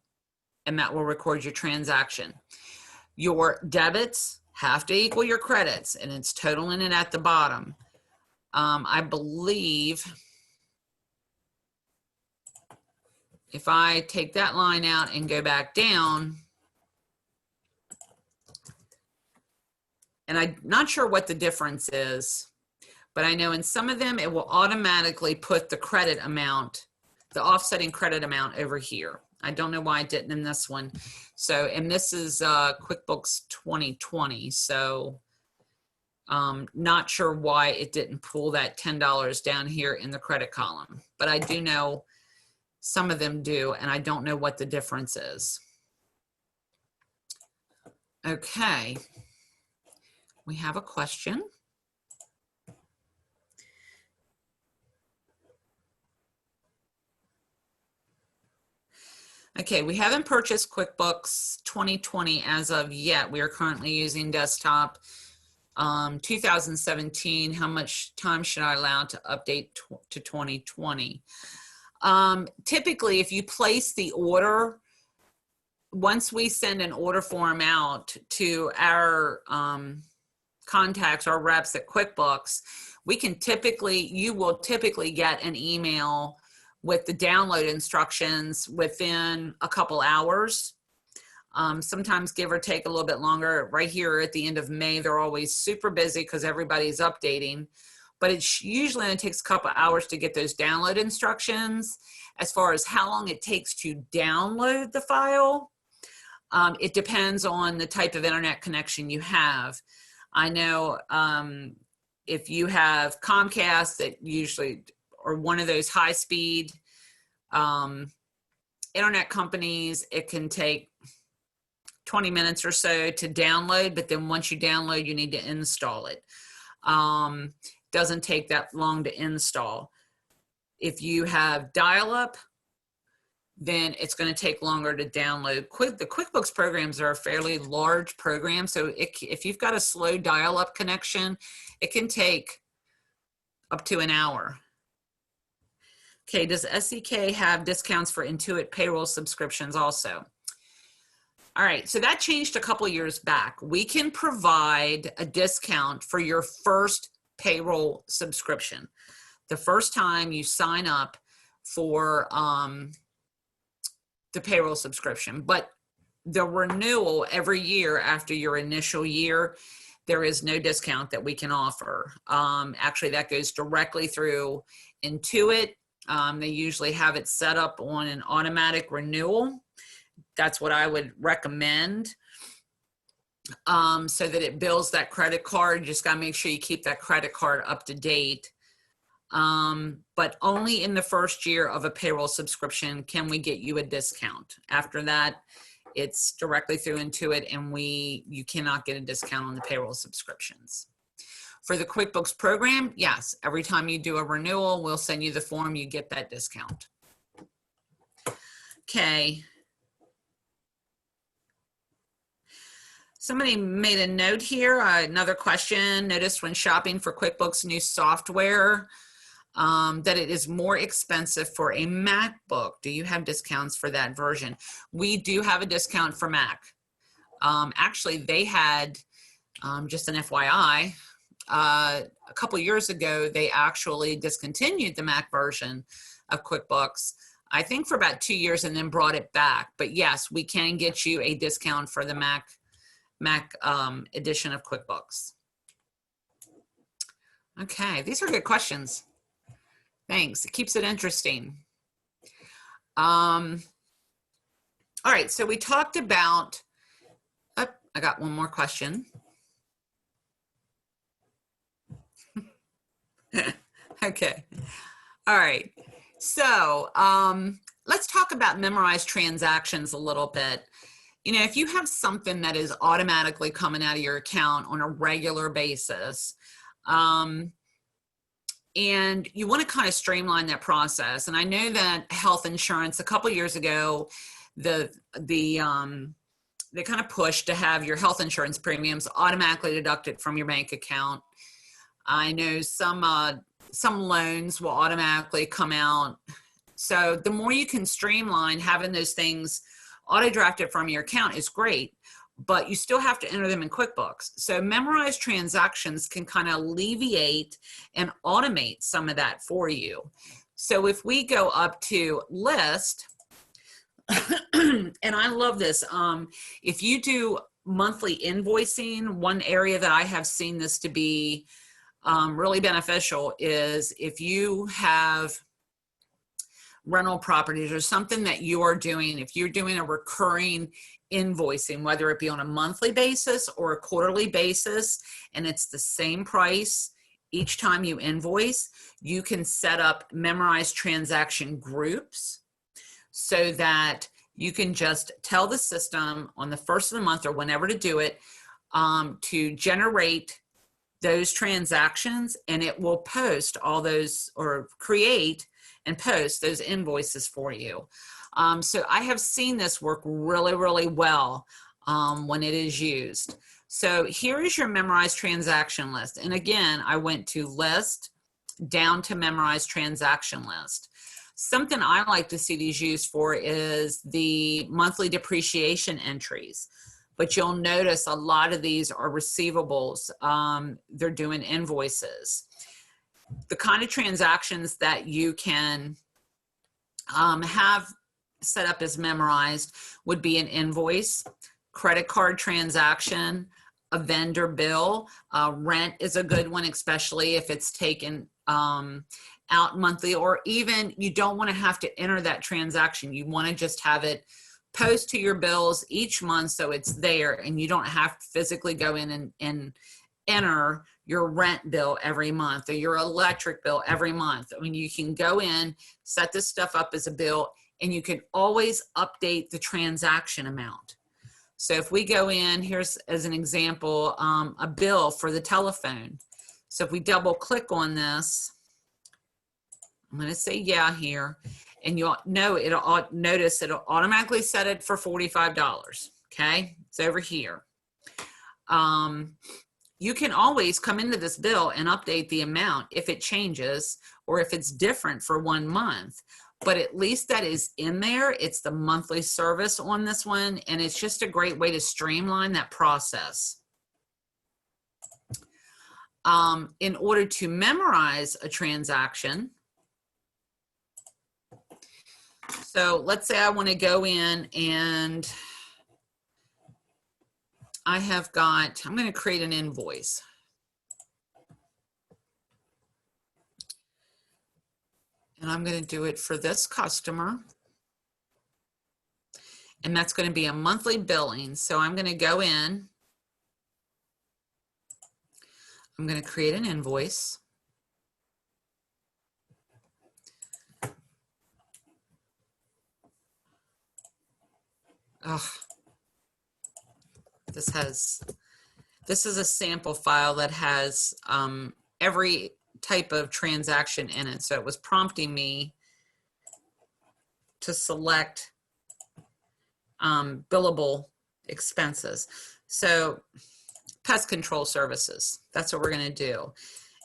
and that will record your transaction. Your debits have to equal your credits, and it's totaling it at the bottom. I believe if I take that line out and go back down, and I'm not sure what the difference is, but I know in some of them it will automatically put the credit amount, the offsetting credit amount over here. I don't know why I didn't in this one. So, and this is QuickBooks 2020. So, not sure why it didn't pull that $10 down here in the credit column, but I do know some of them do, and I don't know what the difference is. Okay, we have a question. Okay, we haven't purchased QuickBooks 2020 as of yet. We are currently using desktop. 2017, how much time should I allow to update to 2020? Typically, if you place the order, once we send an order form out to our contacts, our reps at QuickBooks, you will typically get an email with the download instructions within a couple hours. Sometimes give or take a little bit longer. Right here at the end of May, they're always super busy because everybody's updating, but it usually only takes a couple hours to get those download instructions. As far as how long it takes to download the file, it depends on the type of internet connection you have. I know if you have Comcast, that usually, or one of those high-speed internet companies, it can take 20 minutes or so to download, but then once you download, you need to install it. Doesn't take that long to install. If you have dial-up, then it's going to take longer to download. The QuickBooks programs are a fairly large program, so if you've got a slow dial-up connection, it can take up to an hour. Okay, does SEK have discounts for Intuit payroll subscriptions also? All right, so that changed a couple years back. We can provide a discount for your first payroll subscription. The first time you sign up for the payroll subscription, but the renewal every year after your initial year, there is no discount that we can offer. Actually, that goes directly through Intuit. They usually have it set up on an automatic renewal. That's what I would recommend, so that it bills that credit card. You just got to make sure you keep that credit card up to date. But only in the first year of a payroll subscription can we get you a discount. After that, it's directly through Intuit, and you cannot get a discount on the payroll subscriptions. For the QuickBooks program, yes, every time you do a renewal, we'll send you the form, you get that discount. Okay. Somebody made a note here, another question. Noticed when shopping for QuickBooks new software that it is more expensive for a MacBook. Do you have discounts for that version? We do have a discount for Mac. Actually, they had, just an FYI, a couple years ago, they actually discontinued the Mac version of QuickBooks, I think for about 2 years, and then brought it back. But yes, we can get you a discount for the Mac edition of QuickBooks. Okay, these are good questions. Thanks, it keeps it interesting. All right, so we talked about, oh, I got one more question. Okay, all right, so let's talk about memorized transactions a little bit. You know, if you have something that is automatically coming out of your account on a regular basis, and you want to kind of streamline that process. And I know that health insurance a couple years ago, they kind of pushed to have your health insurance premiums automatically deducted from your bank account. I know some loans will automatically come out. So the more you can streamline having those things auto-drafted from your account is great, but you still have to enter them in QuickBooks. So memorized transactions can kind of alleviate and automate some of that for you. So if we go up to list, and I love this, if you do monthly invoicing, one area that I have seen this to be really beneficial is if you have rental properties or something that you are doing, if you're doing a recurring invoicing, whether it be on a monthly basis or a quarterly basis, and it's the same price each time you invoice, you can set up memorized transaction groups so that you can just tell the system on the first of the month or whenever to do it, to generate those transactions, and it will post all those or create and post those invoices for you. So I have seen this work really, really well when it is used. So here is your memorized transaction list. And again, I went to list down to memorized transaction list. Something I like to see these used for is the monthly depreciation entries. But you'll notice a lot of these are receivables. They're doing invoices. The kind of transactions that you can have set up as memorized would be an invoice, credit card transaction, a vendor bill. Rent is a good one, especially if it's taken out monthly, or even you don't want to have to enter that transaction. You want to just have it post to your bills each month so it's there and you don't have to physically go in and enter your rent bill every month or your electric bill every month. I mean, you can go in, set this stuff up as a bill, and you can always update the transaction amount. So if we go in, here's as an example, a bill for the telephone. So if we double click on this, I'm going to say yeah here, and you'll know it'll notice it'll automatically set it for $45. Okay, it's over here. You can always come into this bill and update the amount if it changes or if it's different for 1 month. But at least that is in there. It's the monthly service on this one, and it's just a great way to streamline that process. In order to memorize a transaction, so let's say I want to go in and I'm going to create an invoice. And I'm going to do it for this customer. And that's going to be a monthly billing. So I'm going to go in. I'm going to create an invoice. This is a sample file that has every type of transaction in it. So it was prompting me to select billable expenses. So pest control services, that's what we're going to do.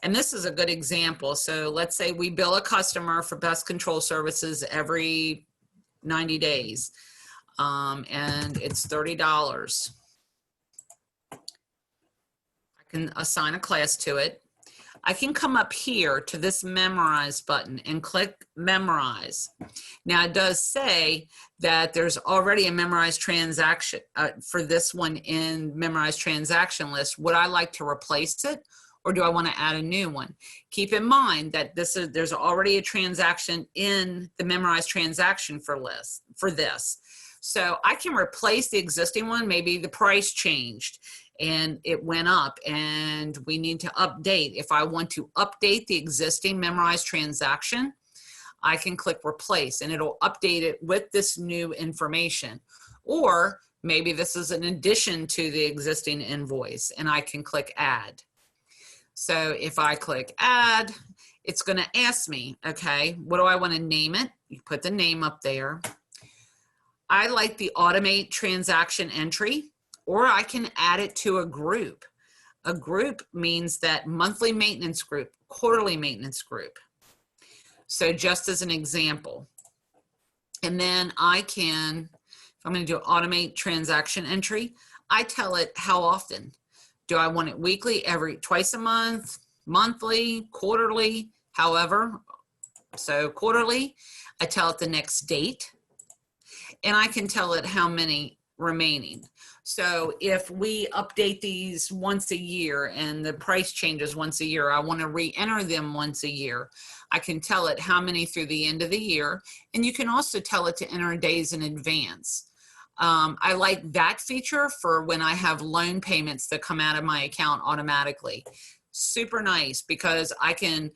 And this is a good example. So let's say we bill a customer for pest control services every 90 days, and it's $30. I can assign a class to it. I can come up here to this memorize button and click memorize. Now it does say that there's already a memorized transaction for this one in memorized transaction list. Would I like to replace it, or do I want to add a new one? Keep in mind that there's already a transaction in the memorized transaction for this. So I can replace the existing one. Maybe the price changed and it went up and we need to update. If I want to update the existing memorized transaction, I can click replace and it'll update it with this new information. Or maybe this is an addition to the existing invoice and I can click add. So if I click add, it's going to ask me, okay, what do I want to name it? You put the name up there. I like the automate transaction entry, or I can add it to a group. A group means that monthly maintenance group, quarterly maintenance group. So just as an example. And then I can, if I'm going to do automate transaction entry, I tell it how often. Do I want it weekly, twice a month, monthly, quarterly, however? So quarterly, I tell it the next date, and I can tell it how many remaining. So if we update these once a year and the price changes once a year, I want to re-enter them once a year. I can tell it how many through the end of the year, and you can also tell it to enter days in advance. I like that feature for when I have loan payments that come out of my account automatically. Super nice, because I can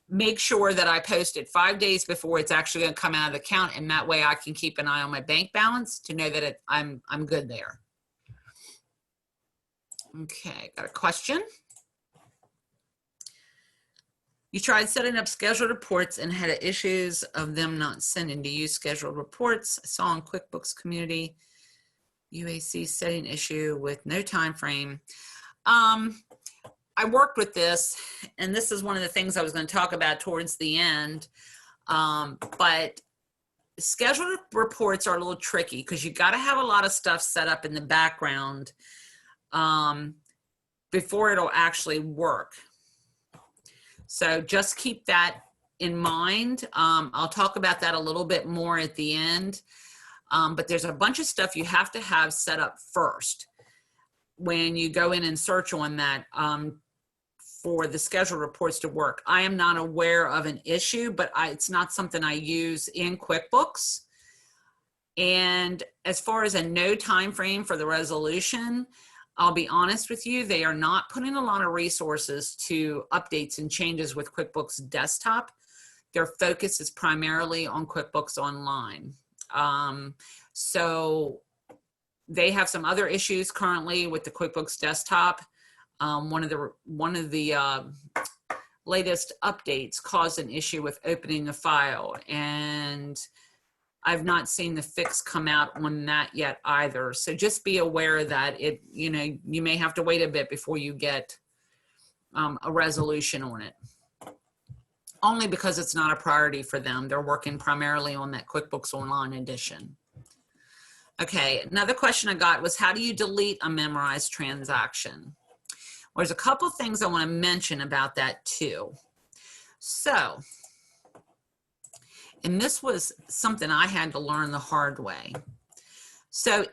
make sure that I post it 5 days before it's actually going to come out of the account, and that way I can keep an eye on my bank balance to know that I'm good there. Okay, got a question. You tried setting up scheduled reports and had issues of them not sending to you scheduled reports. I saw on QuickBooks Community UAC setting issue with no time frame. I worked with this, and this is one of the things I was going to talk about towards the end. But scheduled reports are a little tricky because you got to have a lot of stuff set up in the background before it'll actually work. So just keep that in mind. I'll talk about that a little bit more at the end. But there's a bunch of stuff you have to have set up first when you go in and search on that for the scheduled reports to work. I am not aware of an issue, but it's not something I use in QuickBooks. And as far as a no time frame for the resolution, I'll be honest with you, they are not putting a lot of resources to updates and changes with QuickBooks Desktop. Their focus is primarily on QuickBooks Online. So they have some other issues currently with the QuickBooks Desktop. One of the latest updates caused an issue with opening a file, and I've not seen the fix come out on that yet either. So just be aware that you may have to wait a bit before you get a resolution on it. Only because it's not a priority for them. They're working primarily on that QuickBooks Online edition. Okay, another question I got was, how do you delete a memorized transaction? Well, there's a couple things I want to mention about that too. So, and this was something I had to learn the hard way. So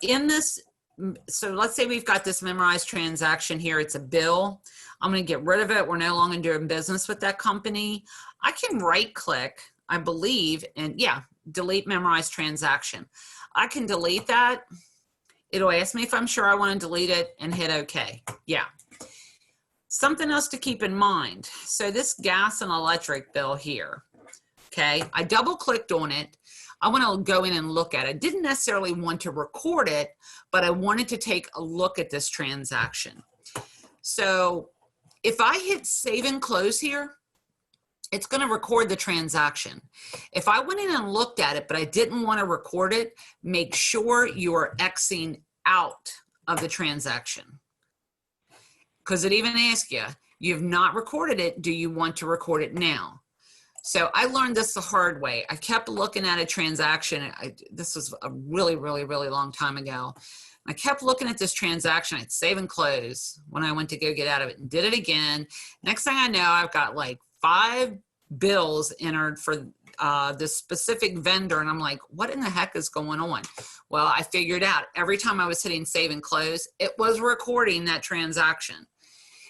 let's say we've got this memorized transaction here. It's a bill. I'm going to get rid of it. We're no longer doing business with that company. I can right click, I believe, and yeah, delete memorized transaction. I can delete that. It'll ask me if I'm sure I want to delete it and hit OK. Yeah. Something else to keep in mind. So this gas and electric bill here, okay, I double clicked on it. I want to go in and look at it. Didn't necessarily want to record it, but I wanted to take a look at this transaction. So if I hit save and close here, it's going to record the transaction. If I went in and looked at it, but I didn't want to record it, make sure you are Xing out of the transaction. Because it even asks you, you've not recorded it, do you want to record it now? So I learned this the hard way. I kept looking at a transaction. This was a really, really, really long time ago. I kept looking at this transaction. I'd save and close when I went to go get out of it and did it again. Next thing I know, I've got like 5 bills entered for this specific vendor. And I'm like, what in the heck is going on? Well, I figured out every time I was hitting save and close, it was recording that transaction.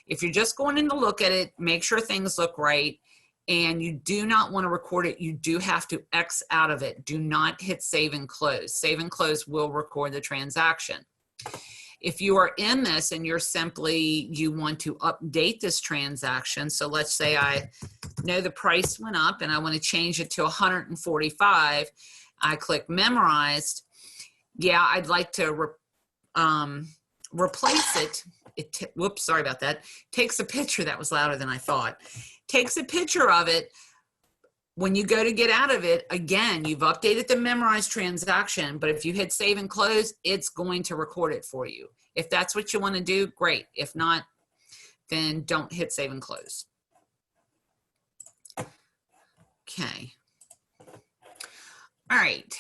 If you're just going in to look at it, make sure things look right. And you do not want to record it. You do have to X out of it. Do not hit save and close. Save and close will record the transaction. If you are in this and you want to update this transaction. So let's say I know the price went up and I want to change it to 145. I click memorized. Yeah, I'd like to replace it. Whoops, sorry about that. Takes a picture. That was louder than I thought. Takes a picture of it. When you go to get out of it, again, you've updated the memorized transaction, but if you hit save and close, it's going to record it for you. If that's what you want to do, great. If not, then don't hit save and close. Okay. All right.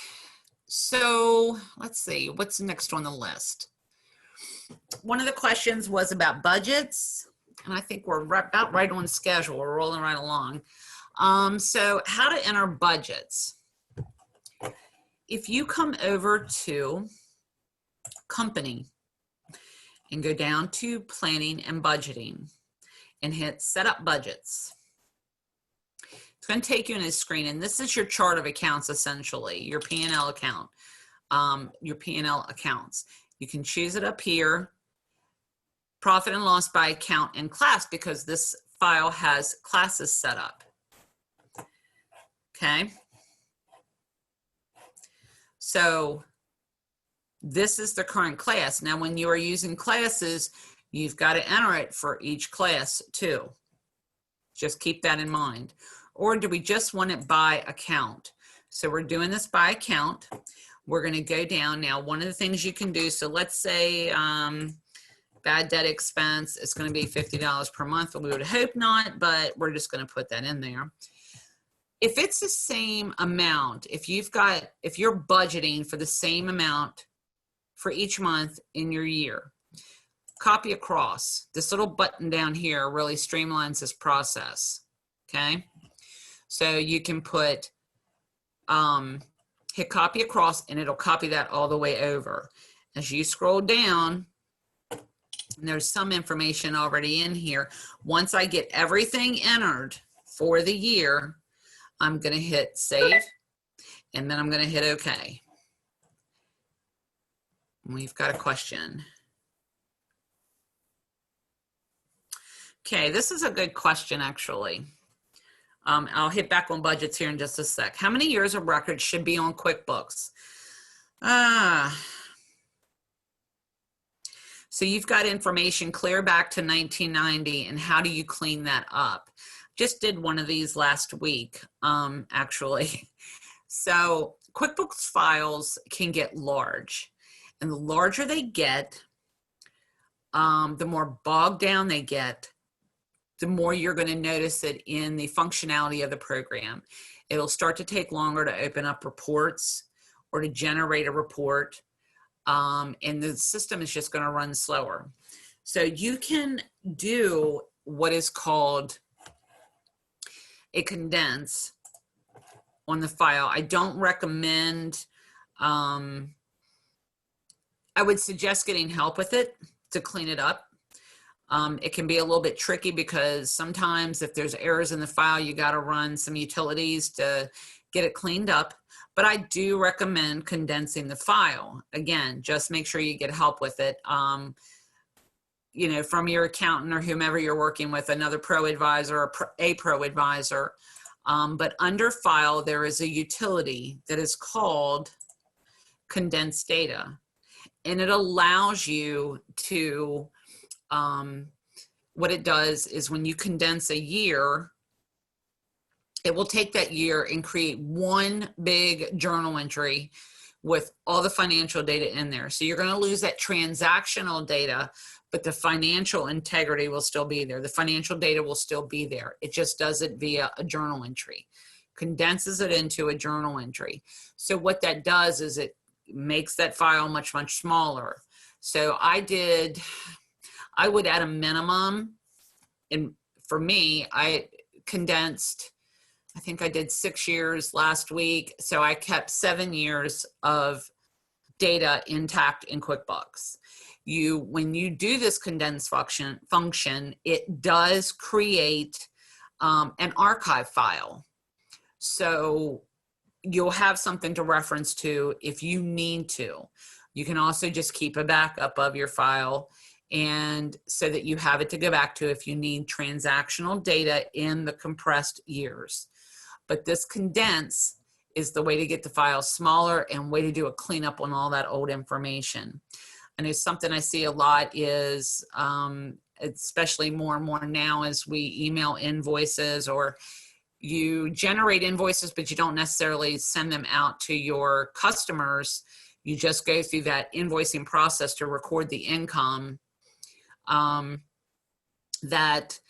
So let's see, what's next on the list? One of the questions was about budgets. And I think we're about right on schedule. We're rolling right along. So how to enter budgets. If you come over to company and go down to planning and budgeting and hit set up budgets, it's going to take you in a screen. And this is your chart of accounts, essentially, your P&L account, your P&L accounts. You can choose it up here. Profit and loss by account and class, because this file has classes set up. Okay. So this is the current class. Now, when you are using classes, you've got to enter it for each class too. Just keep that in mind. Or do we just want it by account? So we're doing this by account. We're going to go down now. One of the things you can do, so let's say, bad debt expense, it's going to be $50 per month. We would hope not, but we're just going to put that in there. If it's the same amount, if you're budgeting for the same amount for each month in your year, copy across. This little button down here really streamlines this process. Okay. So you can put, hit copy across and it'll copy that all the way over. As you scroll down, and there's some information already in here. Once I get everything entered for the year, I'm going to hit save, and then I'm going to hit OK. We've got a question. Okay, this is a good question, actually. I'll hit back on budgets here in just a sec. How many years of records should be on QuickBooks? So you've got information clear back to 1990, and how do you clean that up? Just did one of these last week, actually. So QuickBooks files can get large, and the larger they get, the more bogged down they get, the more you're going to notice it in the functionality of the program. It'll start to take longer to open up reports or to generate a report. And the system is just going to run slower. So you can do what is called a condense on the file. I don't recommend, I would suggest getting help with it to clean it up. It can be a little bit tricky because sometimes if there's errors in the file, you got to run some utilities to get it cleaned up. But I do recommend condensing the file. Again, just make sure you get help with it. You know, from your accountant or whomever you're working with, another pro advisor or a pro advisor. But under file, there is a utility that is called Condense Data. And it allows you to, what it does is when you condense a year, it will take that year and create one big journal entry with all the financial data in there. So you're going to lose that transactional data, but the financial integrity will still be there. The financial data will still be there. It just does it via a journal entry, condenses it into a journal entry. So what that does is it makes that file much, much smaller. So I would at a minimum, and for me, I condensed, I think I did 6 years last week. So I kept 7 years of data intact in QuickBooks. When you do this condense function, it does create an archive file. So you'll have something to reference to if you need to. You can also just keep a backup of your file, and so that you have it to go back to if you need transactional data in the compressed years. But this condense is the way to get the file smaller and way to do a cleanup on all that old information. And it's something I see a lot is, especially more and more now as we email invoices, or you generate invoices, but you don't necessarily send them out to your customers. You just go through that invoicing process to record the income. That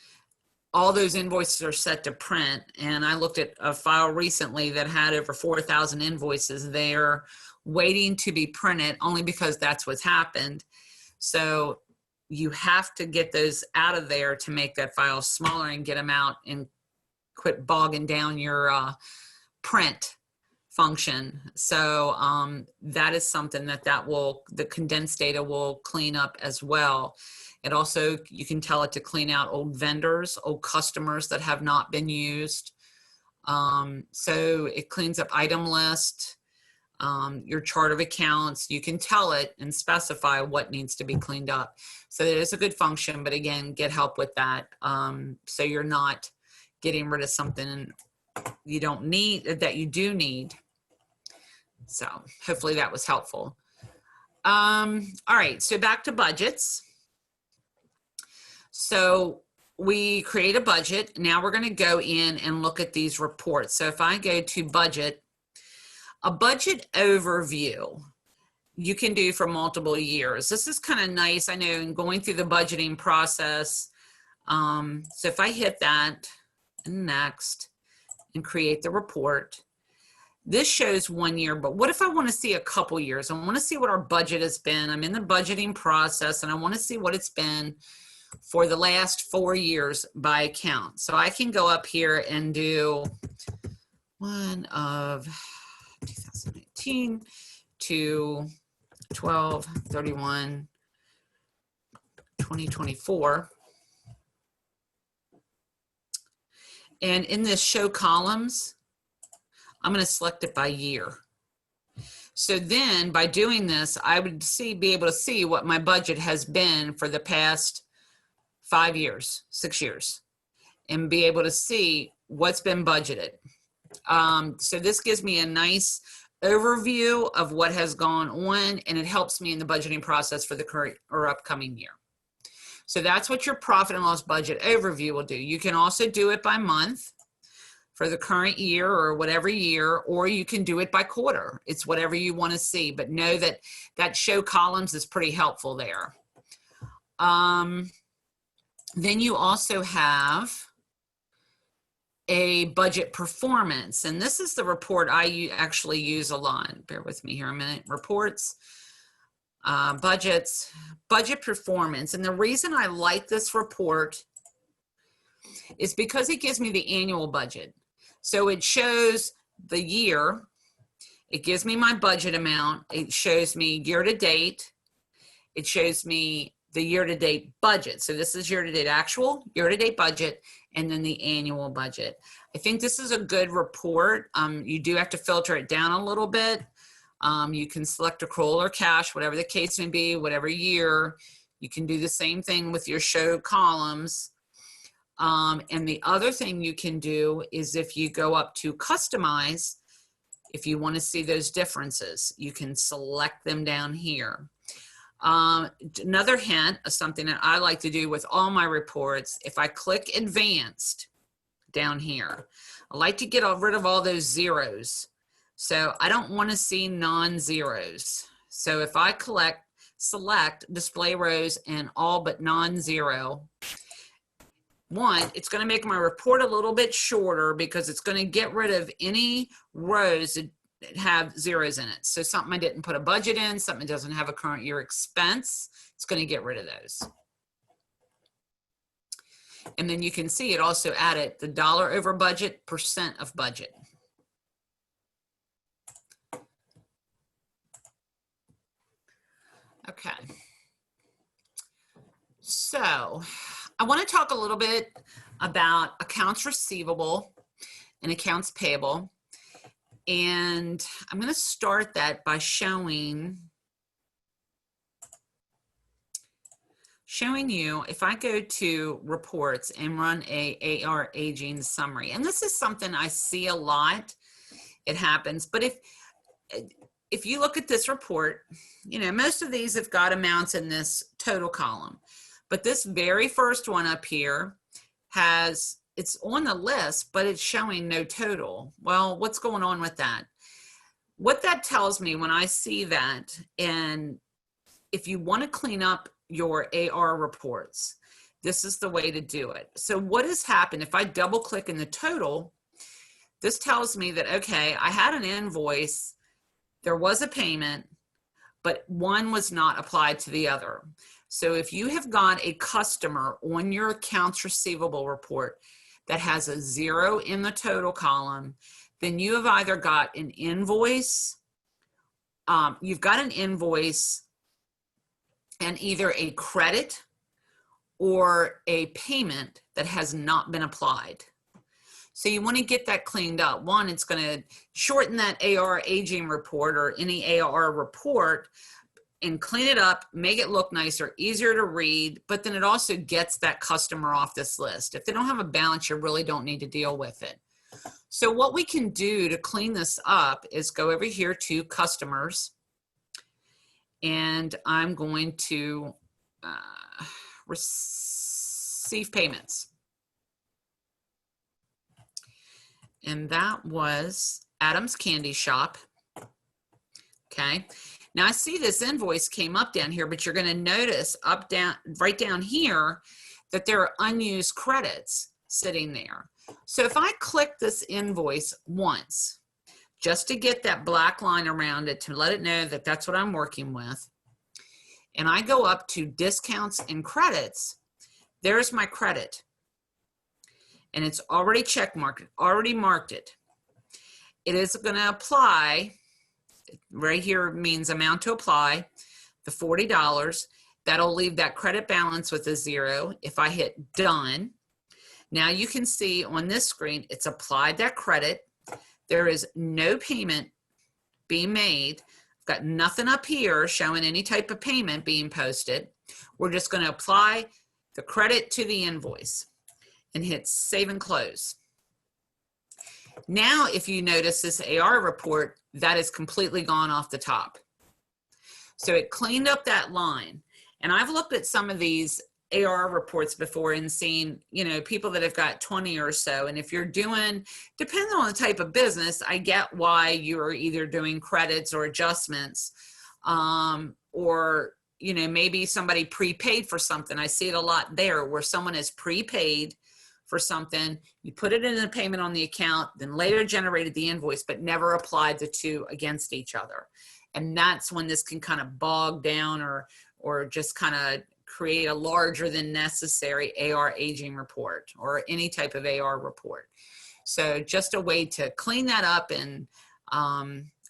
all those invoices are set to print. And I looked at a file recently that had over 4,000 invoices there waiting to be printed, only because that's what's happened. So you have to get those out of there to make that file smaller and get them out and quit bogging down your print function. So that is something the condensed data will clean up as well. It also, you can tell it to clean out old vendors, old customers that have not been used. So it cleans up item list, your chart of accounts. You can tell it and specify what needs to be cleaned up. So it is a good function, but again, get help with that. So you're not getting rid of something you don't need, that you do need. So hopefully that was helpful. All right, so back to budgets. So we create a budget. Now we're going to go in and look at these reports. So if I go to budget, a budget overview you can do for multiple years. This is kind of nice. I know in going through the budgeting process. So if I hit that and next and create the report, this shows 1 year, but what if I want to see a couple years? I want to see what our budget has been. I'm in the budgeting process and I want to see what it's been for the last 4 years by account. So I can go up here and do one of 2018 to 12/31/2024. And in this show columns, I'm going to select it by year. So then by doing this, I would be able to see what my budget has been for the past 5 years, 6 years, and be able to see what's been budgeted. So this gives me a nice overview of what has gone on, and it helps me in the budgeting process for the current or upcoming year. So that's what your profit and loss budget overview will do. You can also do it by month for the current year or whatever year, or you can do it by quarter. It's whatever you want to see, but know that that show columns is pretty helpful there. Then you also have a budget performance, and this is the report I actually use a lot. Bear with me here a minute. Reports, budgets, budget performance. And the reason I like this report is because it gives me the annual budget. So it shows the year, it gives me my budget amount, it shows me year to date, it shows me the year-to-date budget. So this is year-to-date actual, year-to-date budget, and then the annual budget. I think this is a good report. You do have to filter it down a little bit. You can select accrual or cash, whatever the case may be, whatever year. You can do the same thing with your show columns. And the other thing you can do is if you go up to customize, if you want to see those differences, you can select them down here. Another hint of something that I like to do with all my reports, if I click advanced down here, I like to get rid of all those zeros. So I don't want to see non-zeros. So if I select display rows and all but non-zero, one, it's going to make my report a little bit shorter because it's going to get rid of any rows that have zeros in it. So something I didn't put a budget in, something that doesn't have a current year expense, it's going to get rid of those. And then you can see it also added the dollar over budget, percent of budget. Okay. So I want to talk a little bit about accounts receivable and accounts payable. And I'm going to start that by showing you, if I go to reports and run a AR aging summary, and this is something I see a lot, it happens, but if you look at this report, you know, most of these have got amounts in this total column, but this very first one up here has, it's on the list, but it's showing no total. Well, what's going on with that? What that tells me when I see that, and if you want to clean up your AR reports, this is the way to do it. So what has happened, if I double click in the total, this tells me that, okay, I had an invoice, there was a payment, but one was not applied to the other. So if you have got a customer on your accounts receivable report that has a 0 in the total column, then you have either got an invoice, you've got an invoice and either a credit or a payment that has not been applied. So you want to get that cleaned up. One, it's going to shorten that AR aging report or any AR report and clean it up, make it look nicer, easier to read, but then it also gets that customer off this list. If they don't have a balance, you really don't need to deal with it. So what we can do to clean this up is go over here to customers, and I'm going to receive payments. And that was Adam's Candy Shop. Okay. Now I see this invoice came up down here, but you're going to notice right down here that there are unused credits sitting there. So if I click this invoice once, just to get that black line around it, to let it know that that's what I'm working with, and I go up to discounts and credits, there's my credit. And it's already check marked, already marked it. It is going to apply. Right here means amount to apply, the $40. That'll leave that credit balance with a 0. If I hit done, now you can see on this screen, it's applied that credit. There is no payment being made. I've got nothing up here showing any type of payment being posted. We're just going to apply the credit to the invoice and hit save and close. Now, if you notice this AR report, that is completely gone off the top. So it cleaned up that line. And I've looked at some of these AR reports before and seen, you know, people that have got 20 or so. And if you're doing, depending on the type of business, I get why you're either doing credits or adjustments, or, you know, maybe somebody prepaid for something. I see it a lot there where someone is prepaid for something, you put it in a payment on the account, then later generated the invoice, but never applied the two against each other. And that's when this can kind of bog down or just kind of create a larger than necessary AR aging report or any type of AR report. So just a way to clean that up and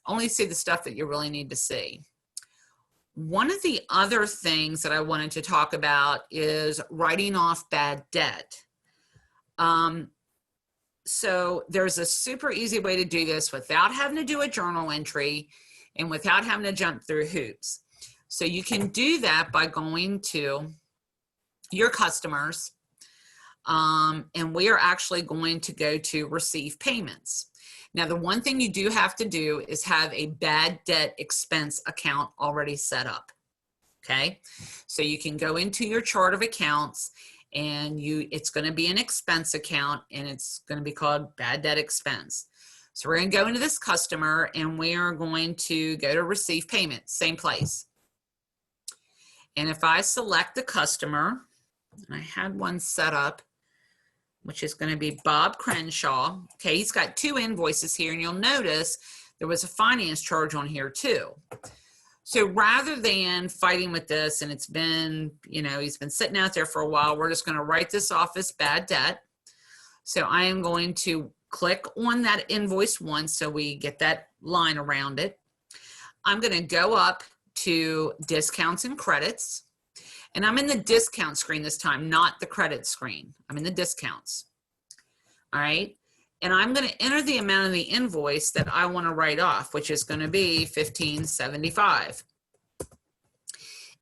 only see the stuff that you really need to see. One of the other things that I wanted to talk about is writing off bad debt. So there's a super easy way to do this without having to do a journal entry and without having to jump through hoops. So you can do that by going to your customers, and we are actually going to go to receive payments. Now, the one thing you do have to do is have a bad debt expense account already set up. Okay. So you can go into your chart of accounts, and it's going to be an expense account, and it's going to be called bad debt expense. So we're going to go into this customer and we are going to go to receive payment, same place. And if I select the customer, and I had one set up, which is going to be Bob Crenshaw. Okay, he's got 2 invoices here, and you'll notice there was a finance charge on here too. So rather than fighting with this, and it's been, you know, he's been sitting out there for a while, we're just going to write this off as bad debt. So I am going to click on that invoice once so we get that line around it. I'm going to go up to discounts and credits, and I'm in the discount screen this time, not the credit screen. I'm in the discounts. All right. And I'm going to enter the amount of the invoice that I want to write off, which is going to be $15.75.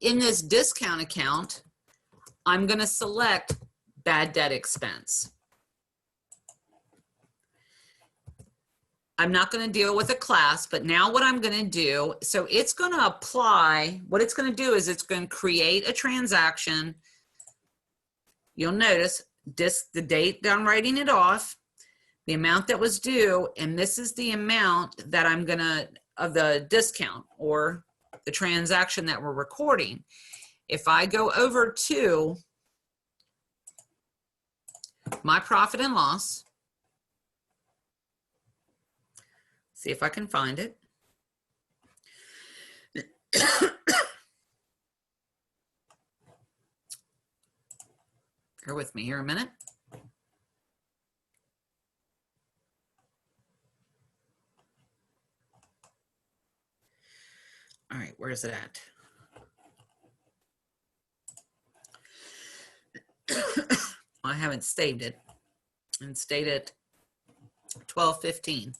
In this discount account, I'm going to select bad debt expense. I'm not going to deal with a class, but now what I'm going to do, so it's going to apply, what it's going to do is it's going to create a transaction. You'll notice the date that I'm writing it off, the amount that was due, and this is the amount that I'm going to, of the discount or the transaction that we're recording. If I go over to my profit and loss, see if I can find it. Bear with me here a minute. All right, where is it at? I haven't saved it and stayed at 12:15.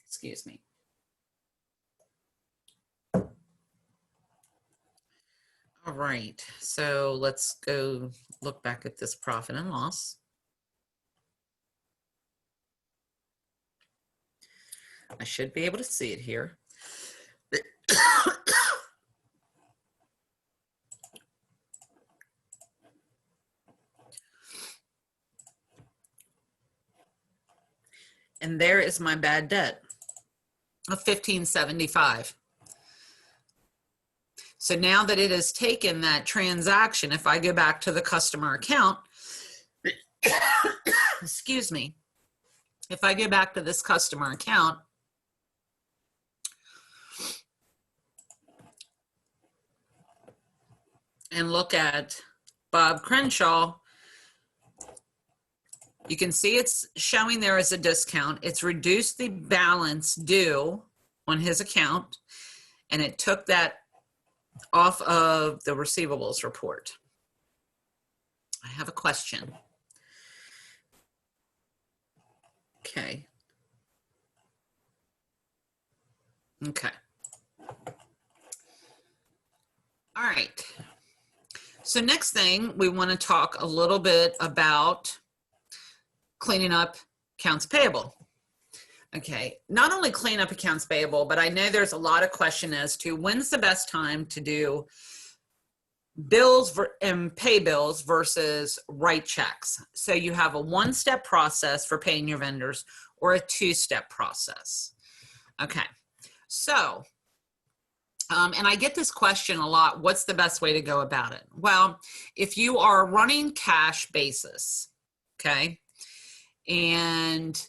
Excuse me. All right, so let's go look back at this profit and loss. I should be able to see it here. And there is my bad debt of $15.75. So now that it has taken that transaction, if I go back to the customer account, excuse me, if I go back to this customer account, and look at Bob Crenshaw, you can see it's showing there as a discount. It's reduced the balance due on his account, and it took that off of the receivables report. I have a question. Okay. Okay. All right. So next thing, we want to talk a little bit about cleaning up accounts payable. Okay, not only clean up accounts payable, but I know there's a lot of question as to when's the best time to do bills and pay bills versus write checks. So you have a one-step process for paying your vendors or a two-step process. Okay, so, and I get this question a lot, what's the best way to go about it? Well, if you are running cash basis, okay, and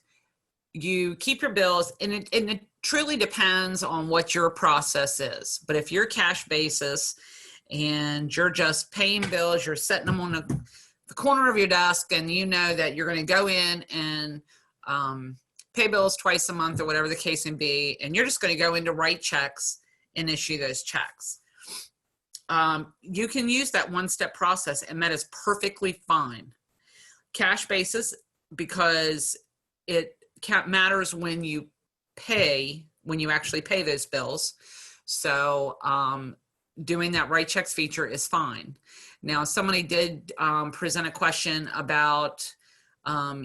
you keep your bills, and it truly depends on what your process is. But if you're cash basis and you're just paying bills, you're setting them on the corner of your desk, and you know that you're going to go in and pay bills twice a month or whatever the case may be, and you're just going to go in to write checks and issue those checks. You can use that one-step process, and that is perfectly fine. Cash basis, because it matters when you pay, when you actually pay those bills. So doing that write checks feature is fine. Now, somebody did present a question about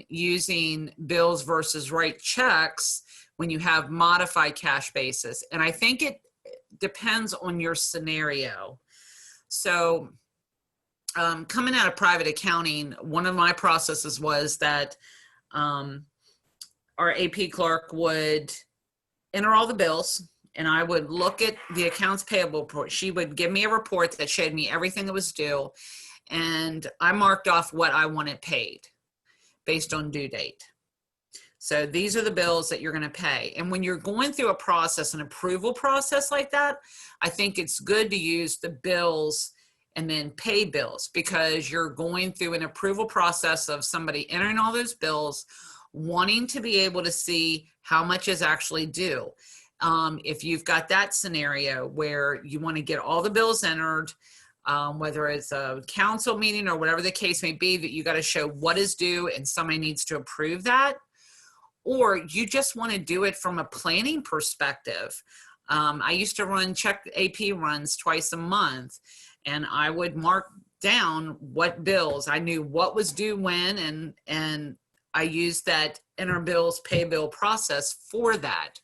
using bills versus write checks when you have modified cash basis. And I think it depends on your scenario. So coming out of private accounting, one of my processes was that our AP clerk would enter all the bills, and I would look at the accounts payable report. She would give me a report that showed me everything that was due, and I marked off what I wanted paid based on due date. So these are the bills that you're going to pay. And when you're going through a process, an approval process like that, I think it's good to use the bills and then pay bills, because you're going through an approval process of somebody entering all those bills, wanting to be able to see how much is actually due. If you've got that scenario where you want to get all the bills entered, whether it's a council meeting or whatever the case may be, that you got to show what is due and somebody needs to approve that, or you just want to do it from a planning perspective. I used to run check AP runs twice a month, and I would mark down what bills I knew what was due when, and I used that enter bills, pay bill process for that.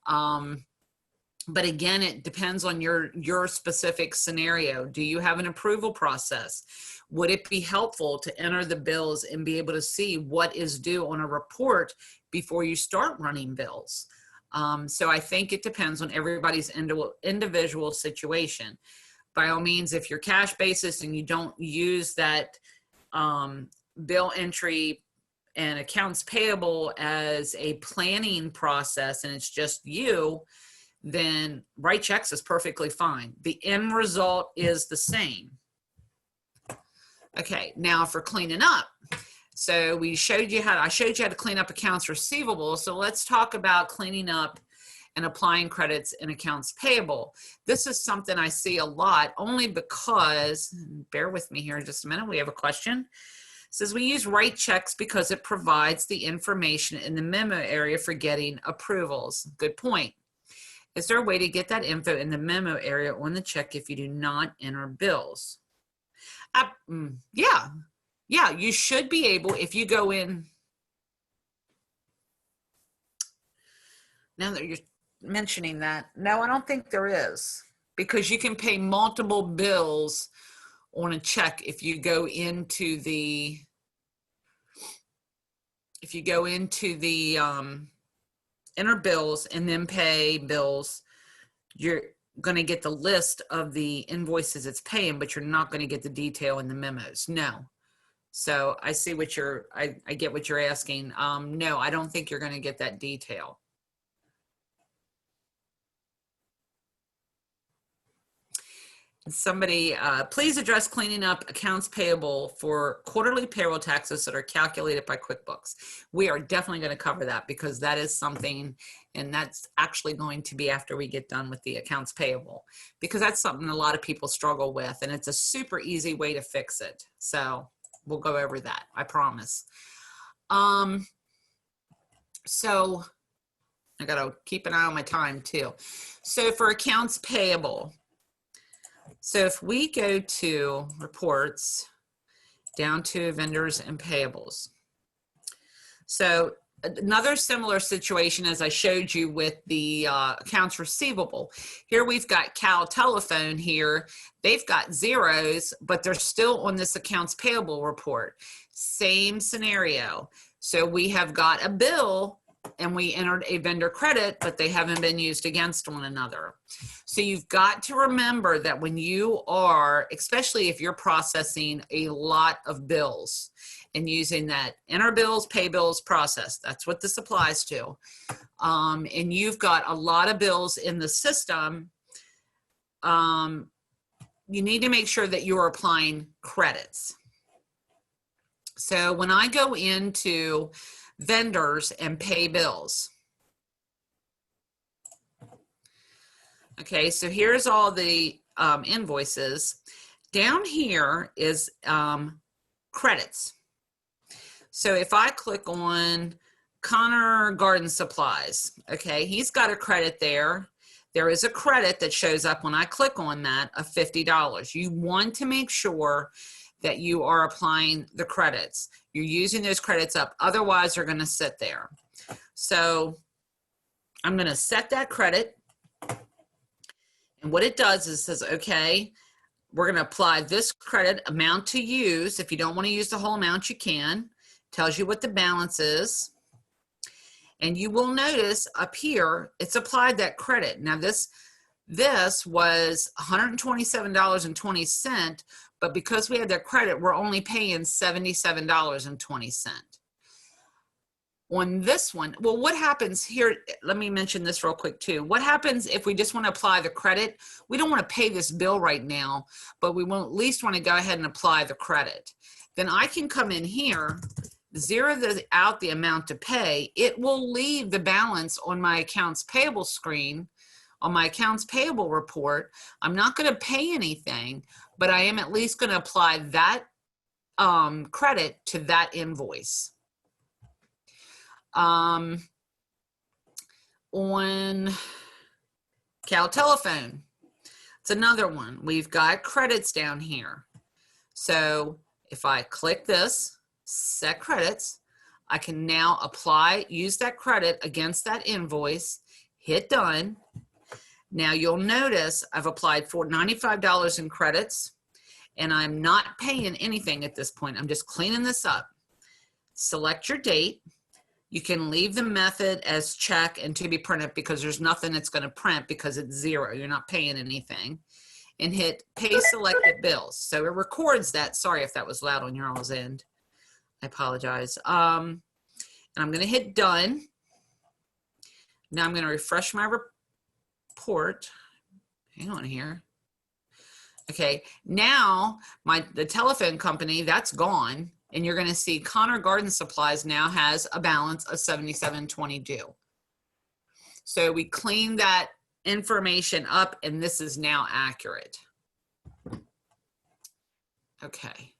But again, it depends on your specific scenario. Do you have an approval process? Would it be helpful to enter the bills and be able to see what is due on a report before you start running bills? So I think it depends on everybody's individual situation. By all means, if you're cash basis and you don't use that bill entry and accounts payable as a planning process and it's just you, then write checks is perfectly fine. The end result is the same. Okay, now for cleaning up. So I showed you how to clean up accounts receivable. So let's talk about cleaning up and applying credits in accounts payable. This is something I see a lot, only because, bear with me here just a minute, we have a question. It says we use write checks because it provides the information in the memo area for getting approvals. Good point. Is there a way to get that info in the memo area on the check if you do not enter bills? Yeah, you should be able, if you go in, now that you're mentioning that, no, I don't think there is, because you can pay multiple bills on a check if you go into the, enter bills and then pay bills, you're going to get the list of the invoices it's paying, but you're not going to get the detail in the memos. No. So I see what I get what you're asking. No, I don't think you're going to get that detail. Somebody, please address cleaning up accounts payable for quarterly payroll taxes that are calculated by QuickBooks. We are definitely going to cover that, because that is something, and that's actually going to be after we get done with the accounts payable, because that's something a lot of people struggle with, and it's a super easy way to fix it. So we'll go over that, I promise. So I got to keep an eye on my time too. So for accounts payable, so if we go to reports, down to vendors and payables. So another similar situation as I showed you with the accounts receivable. Here we've got Cal Telephone here. They've got zeros, but they're still on this accounts payable report. Same scenario. So we have got a bill and we entered a vendor credit, but they haven't been used against one another. So you've got to remember that when you are, especially if you're processing a lot of bills and using that enter bills, pay bills process, that's what this applies to. And you've got a lot of bills in the system, you need to make sure that you're applying credits. So when I go into vendors and pay bills. Okay, so here's all the invoices. Down here is credits. So if I click on Connor Garden Supplies, okay, he's got a credit there. There is a credit that shows up when I click on that of $50. You want to make sure that you are applying the credits. You're using those credits up, otherwise they're going to sit there. So I'm going to set that credit, and what it does is it says, okay, we're going to apply this credit amount to use. If you don't want to use the whole amount, you can. Tells you what the balance is. And you will notice up here, it's applied that credit. Now this was $127.20, but because we had that credit, we're only paying $77.20. On this one, well, what happens here, let me mention this real quick too. What happens if we just want to apply the credit? We don't want to pay this bill right now, but we will at least want to go ahead and apply the credit. Then I can come in here, zero out the amount to pay. It will leave the balance on my accounts payable screen, on my accounts payable report. I'm not going to pay anything, but I am at least going to apply that credit to that invoice. On Cal Telephone, it's another one. We've got credits down here. So if I click this, set credits, I can now use that credit against that invoice, hit done. Now you'll notice I've applied for $95 in credits, and I'm not paying anything at this point. I'm just cleaning this up. Select your date. You can leave the method as check and to be printed because there's nothing that's going to print because it's zero. You're not paying anything. And hit pay selected bills. So it records that. Sorry if that was loud on your all's end. I apologize. And I'm going to hit done. Now I'm going to refresh my report. Hang on here. Okay, now the telephone company, that's gone. And you're going to see Connor Garden Supplies now has a balance of $77.20 due. So we cleaned that information up, and this is now accurate. Okay.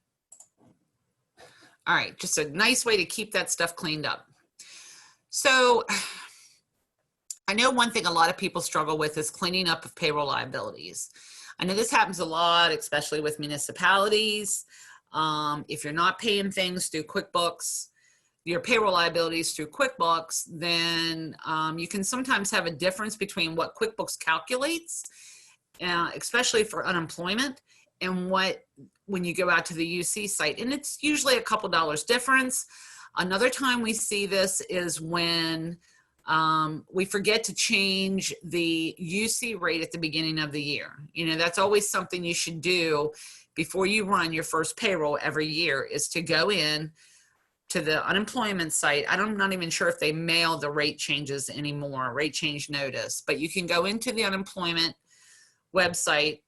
All right, just a nice way to keep that stuff cleaned up. So I know one thing a lot of people struggle with is cleaning up of payroll liabilities. I know this happens a lot, especially with municipalities. If you're not paying things through QuickBooks, your payroll liabilities through QuickBooks, then you can sometimes have a difference between what QuickBooks calculates, especially for unemployment, and when you go out to the UC site. And it's usually a couple dollars difference. Another time we see this is when we forget to change the UC rate at the beginning of the year. You know, that's always something you should do before you run your first payroll every year, is to go in to the unemployment site. I'm not even sure if they mail the rate changes anymore, rate change notice, but you can go into the unemployment website,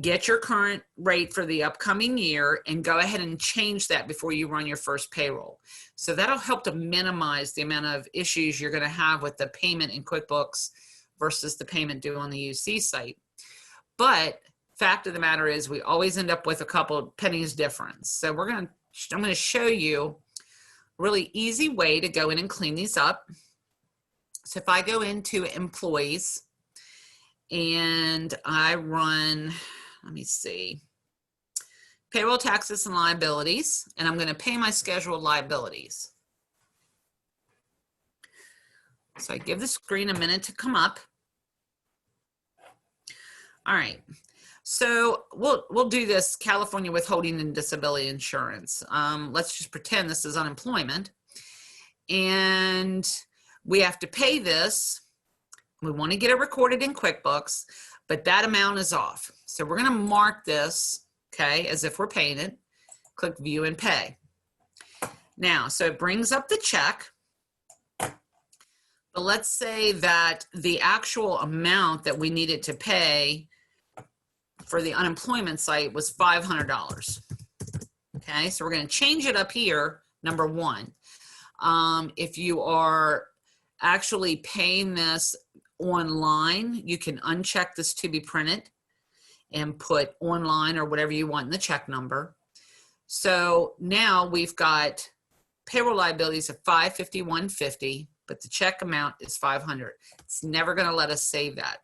get your current rate for the upcoming year, and go ahead and change that before you run your first payroll. So that'll help to minimize the amount of issues you're going to have with the payment in QuickBooks versus the payment due on the UC site. But fact of the matter is, we always end up with a couple pennies difference. So I'm going to show you a really easy way to go in and clean these up. So if I go into employees and I run, let me see, payroll taxes and liabilities, and I'm going to pay my scheduled liabilities. So I give the screen a minute to come up. All right. So we'll do this California withholding and disability insurance. Let's just pretend this is unemployment, and we have to pay this. We want to get it recorded in QuickBooks, but that amount is off. So we're going to mark this, okay, as if we're paying it. Click View and Pay. Now, so it brings up the check. But let's say that the actual amount that we needed to pay for the unemployment site was $500. Okay, so we're going to change it up here, number one. If you are actually paying this online, you can uncheck this to be printed and put online or whatever you want in the check number. So now we've got payroll liabilities of $551.50, but the check amount is $500. It's never going to let us save that.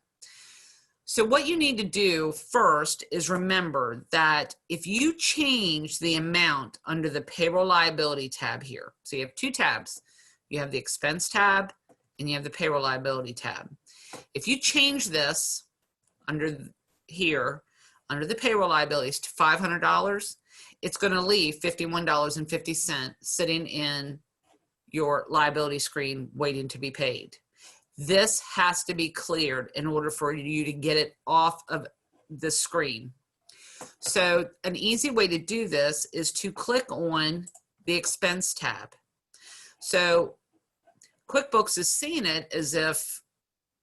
So what you need to do first is remember that if you change the amount under the payroll liability tab here, so you have two tabs, you have the expense tab and you have the payroll liability tab. If you change this under here, under the payroll liabilities to $500, it's going to leave $51.50 sitting in your liability screen waiting to be paid. This has to be cleared in order for you to get it off of the screen. So an easy way to do this is to click on the expense tab. So QuickBooks is seeing it as if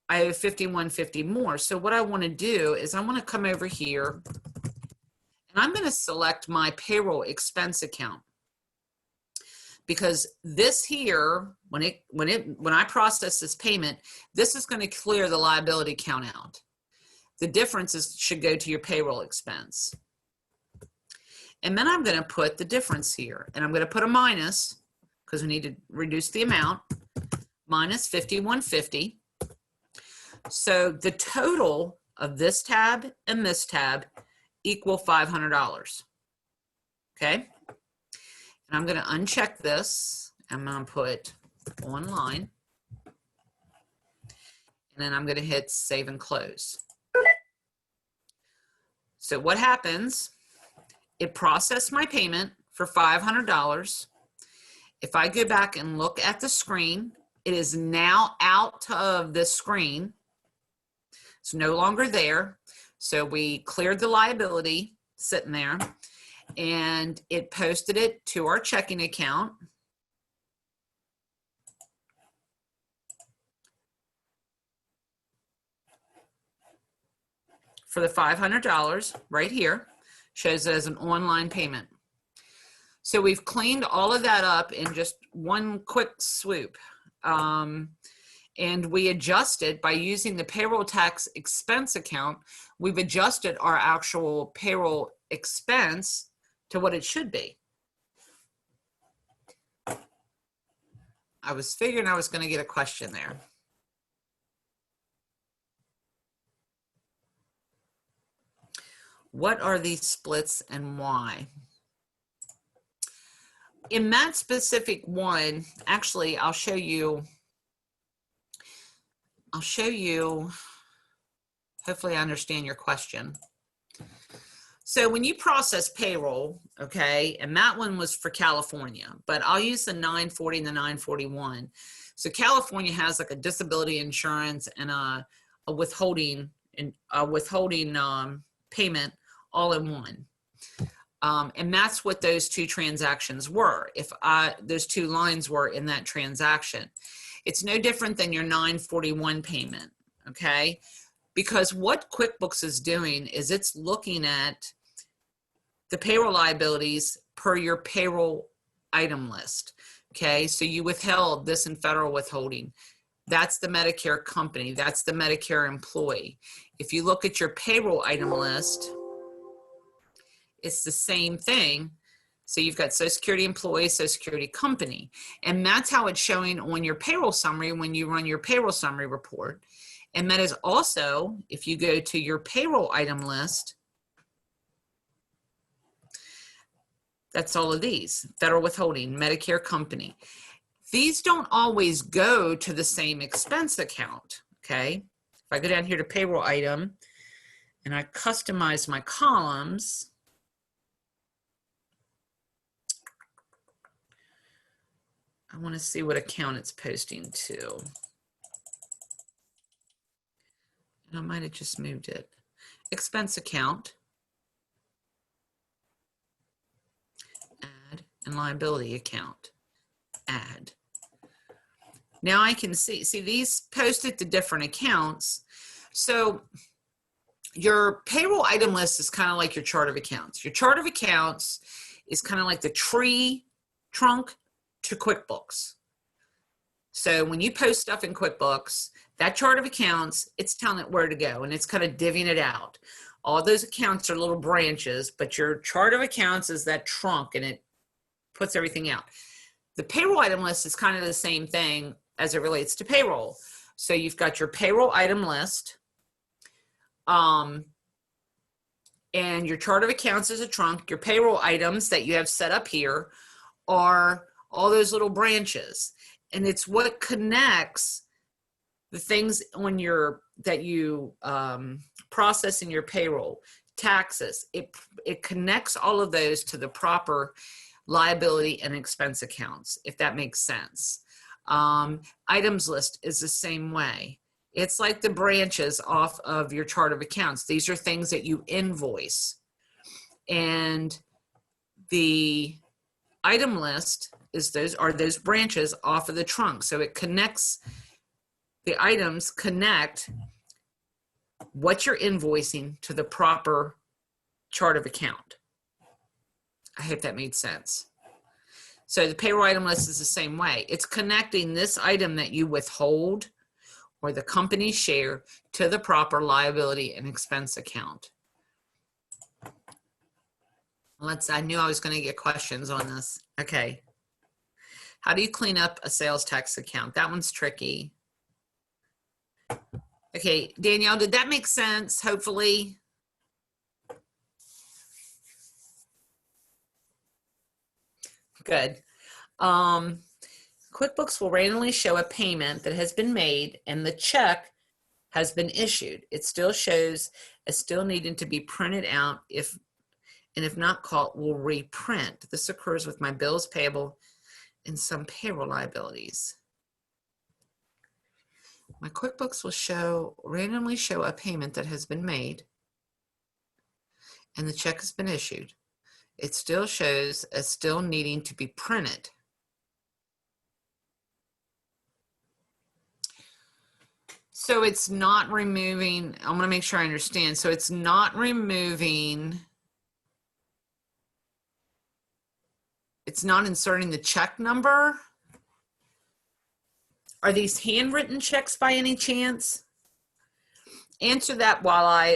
I owe $51.50 more. So what I want to do is I want to come over here and I'm going to select my payroll expense account, because this here, when I process this payment, this is going to clear the liability count out. The difference should go to your payroll expense. And then I'm going to put the difference here, and I'm going to put a minus because we need to reduce the amount, minus $51.50. So the total of this tab and this tab equal $500. Okay. And I'm going to uncheck this. I'm going to put online. And then I'm going to hit save and close. So what happens, it processed my payment for $500. If I go back and look at the screen, it is now out of the screen. It's no longer there. So we cleared the liability sitting there, and it posted it to our checking account. For the $500 right here, shows it as an online payment. So we've cleaned all of that up in just one quick swoop. And we adjusted by using the payroll tax expense account. We've adjusted our actual payroll expense to what it should be. I was figuring I was going to get a question there. What are these splits and why? In that specific one, actually, I'll show you, hopefully I understand your question. So when you process payroll, okay, and that one was for California, but I'll use the 940 and the 941. So California has like a disability insurance and a withholding payment all in one. And that's what those two transactions were. Those two lines were in that transaction. It's no different than your 941 payment, okay? Because what QuickBooks is doing is it's looking at the payroll liabilities per your payroll item list, okay? So you withheld this in federal withholding. That's the Medicare company. That's the Medicare employee. If you look at your payroll item list, it's the same thing. So you've got Social Security employee, Social Security company. And that's how it's showing on your payroll summary when you run your payroll summary report. And that is also, if you go to your payroll item list, that's all of these, federal withholding, Medicare company. These don't always go to the same expense account, okay? If I go down here to payroll item and I customize my columns, I want to see what account it's posting to. And I might have just moved it. Expense account, add, and liability account, add. Now I can see these posted to different accounts. So your payroll item list is kind of like your chart of accounts. Your chart of accounts is kind of like the tree trunk to QuickBooks. So when you post stuff in QuickBooks, that chart of accounts, it's telling it where to go, and it's kind of divvying it out. All those accounts are little branches, but your chart of accounts is that trunk, and it puts everything out. The payroll item list is kind of the same thing as it relates to payroll. So you've got your payroll item list, and your chart of accounts is a trunk. Your payroll items that you have set up here are all those little branches, and it's what connects the things on that you process in your payroll, taxes. It connects all of those to the proper liability and expense accounts, if that makes sense. Items list is the same way. It's like the branches off of your chart of accounts. These are things that you invoice. And the item list is those branches off of the trunk. So it connects, the items connect what you're invoicing to the proper chart of account. I hope that made sense. So the payroll item list is the same way. It's connecting this item that you withhold or the company share to the proper liability and expense account. I knew I was going to get questions on this. Okay. How do you clean up a sales tax account? That one's tricky. Okay, Danielle, did that make sense? Hopefully. Good. QuickBooks will randomly show a payment that has been made and the check has been issued. It still shows as still needing to be printed out if not caught, will reprint. This occurs with my bills payable and some payroll liabilities. My QuickBooks will randomly show a payment that has been made and the check has been issued. It still shows as still needing to be printed. So it's not removing, I'm going to make sure I understand. So it's not removing, it's not inserting the check number. Are these handwritten checks by any chance? Answer that while I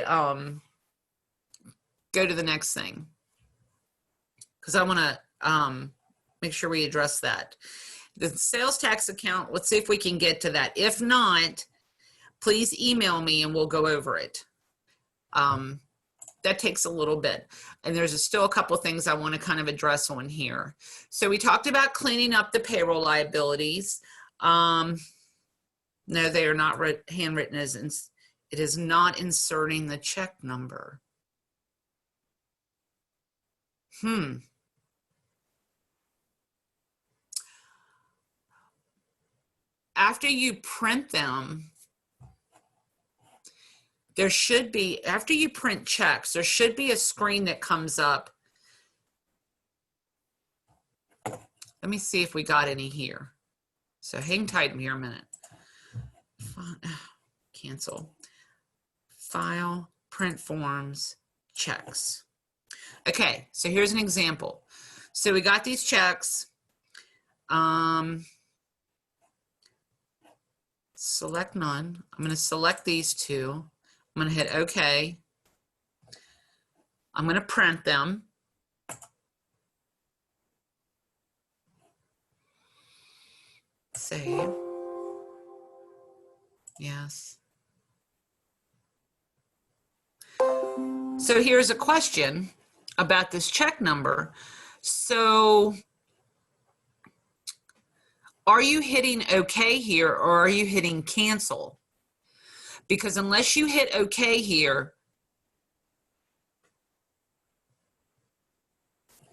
go to the next thing, because I want to make sure we address that. The sales tax account, let's see if we can get to that. If not, please email me and we'll go over it. That takes a little bit. And there's still a couple of things I want to kind of address on here. So we talked about cleaning up the payroll liabilities. No, they are not handwritten as it is not inserting the check number. After you print them, there should be, after you print checks, there should be a screen that comes up. Let me see if we got any here. So hang tight here a minute. Cancel. File, print forms, checks. Okay, so here's an example. So we got these checks. Select none. I'm going to select these two. I'm going to hit OK. I'm going to print them. Save. Yes. So here's a question about this check number. So are you hitting OK here or are you hitting cancel? Because unless you hit OK here,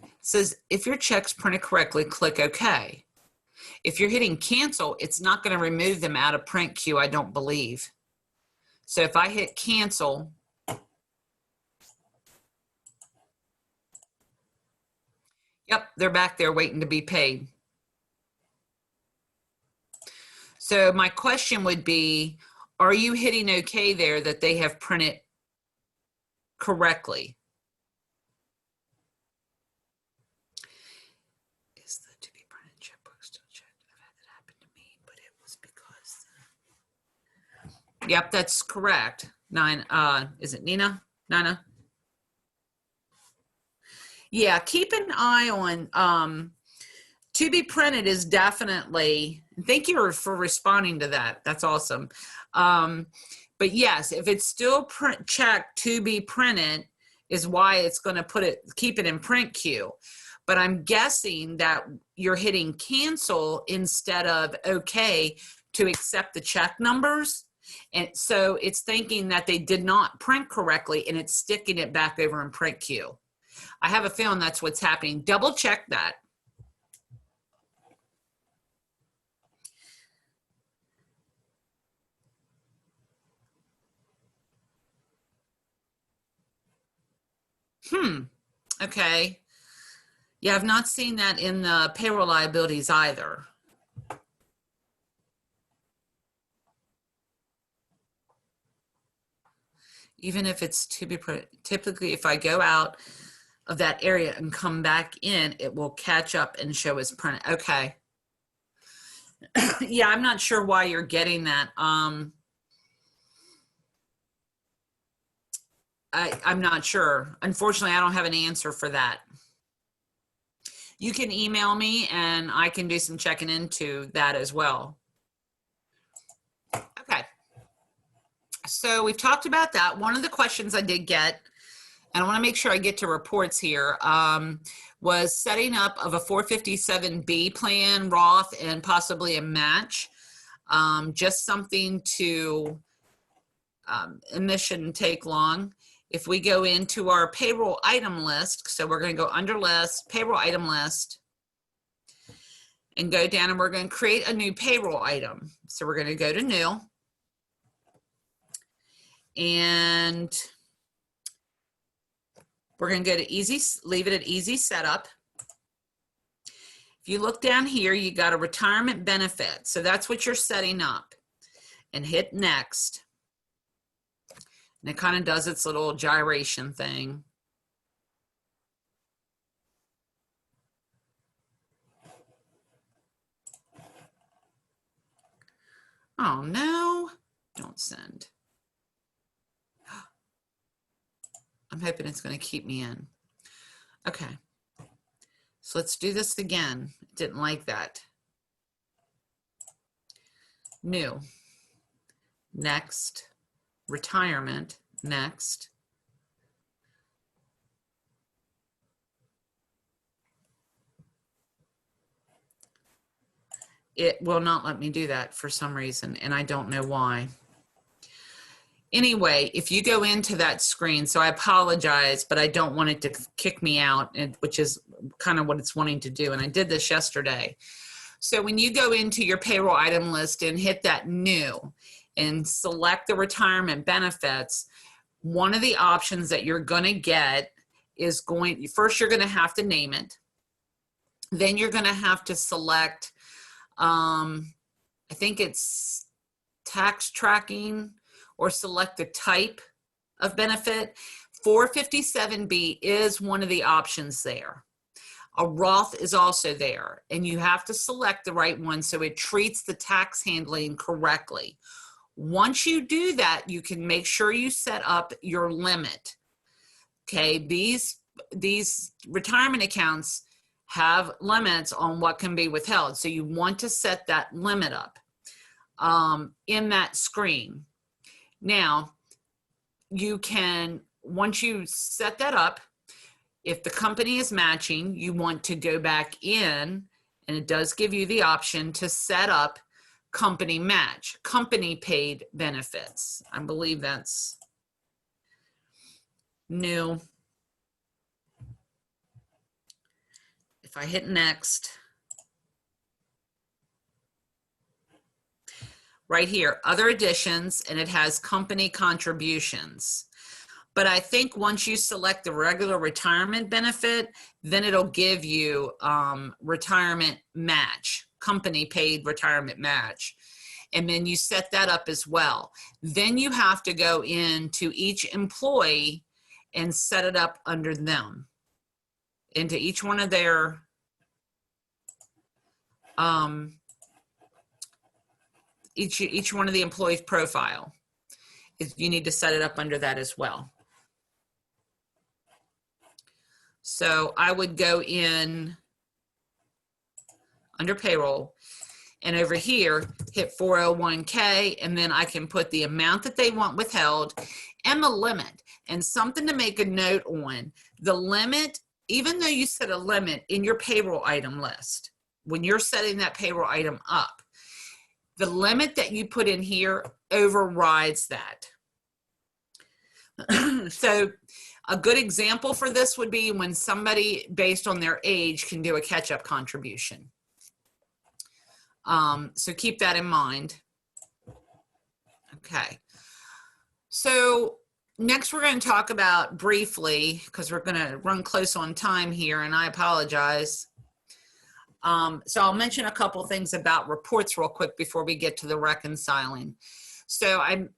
it says if your check's printed correctly, click OK. If you're hitting cancel, it's not going to remove them out of print queue, I don't believe. So if I hit cancel, yep, they're back there waiting to be paid. So my question would be, are you hitting OK there that they have printed correctly? Is the to be printed checkbook still checked? I've had that happen to me, but it was because. Yep, that's correct. Is it Nina? Nana? Yeah, keep an eye on to be printed is definitely, thank you for responding to that. That's awesome. But yes, if it's still checked to be printed is why it's going to keep it in print queue. But I'm guessing that you're hitting cancel instead of OK to accept the check numbers. And so it's thinking that they did not print correctly and it's sticking it back over in print queue. I have a feeling that's what's happening. Double check that. Okay. Yeah, I've not seen that in the payroll liabilities either. Even if it's to be, typically if I go out of that area and come back in, it will catch up and show as printed. Okay. Yeah, I'm not sure why you're getting that. I'm not sure. Unfortunately, I don't have an answer for that. You can email me and I can do some checking into that as well. Okay. So we've talked about that. One of the questions I did get, and I want to make sure I get to reports here, was setting up of a 457B plan, Roth, and possibly a match. Just something to, it shouldn't take long. If we go into our payroll item list, so we're going to go under list, payroll item list, and go down and we're going to create a new payroll item. So we're going to go to new. And we're going to go to easy, leave it at easy setup. If you look down here, you got a retirement benefit. So that's what you're setting up. And hit next. And it kind of does its little gyration thing. Oh no, don't send. I'm hoping it's going to keep me in. Okay. So let's do this again. Didn't like that. New. Next. Retirement. Next. It will not let me do that for some reason, and I don't know why. Anyway, if you go into that screen, so I apologize, but I don't want it to kick me out, which is kind of what it's wanting to do. And I did this yesterday. So when you go into your payroll item list and hit that new and select the retirement benefits, one of the options that you're going to get is first you're going to have to name it. Then you're going to have to select, I think it's tax tracking, or select the type of benefit. 457B is one of the options there. A Roth is also there, and you have to select the right one so it treats the tax handling correctly. Once you do that, you can make sure you set up your limit. Okay, these retirement accounts have limits on what can be withheld, so you want to set that limit up in that screen. Now, you can, once you set that up, if the company is matching, you want to go back in, and it does give you the option to set up company match, company paid benefits. I believe that's new. If I hit next, right here, other additions, and it has company contributions. But I think once you select the regular retirement benefit, then it'll give you retirement match, company paid retirement match. And then you set that up as well. Then you have to go into each employee and set it up under them, into each one of their each one of the employees' profile. You need to set it up under that as well. So I would go in under payroll, and over here hit 401k, and then I can put the amount that they want withheld and the limit. And something to make a note on, the limit, even though you set a limit in your payroll item list, when you're setting that payroll item up, the limit that you put in here overrides that. So a good example for this would be when somebody, based on their age, can do a catch-up contribution. So keep that in mind. Okay. So next we're going to talk about briefly, because we're going to run close on time here, and I apologize. So I'll mention a couple things about reports real quick before we get to the reconciling. So I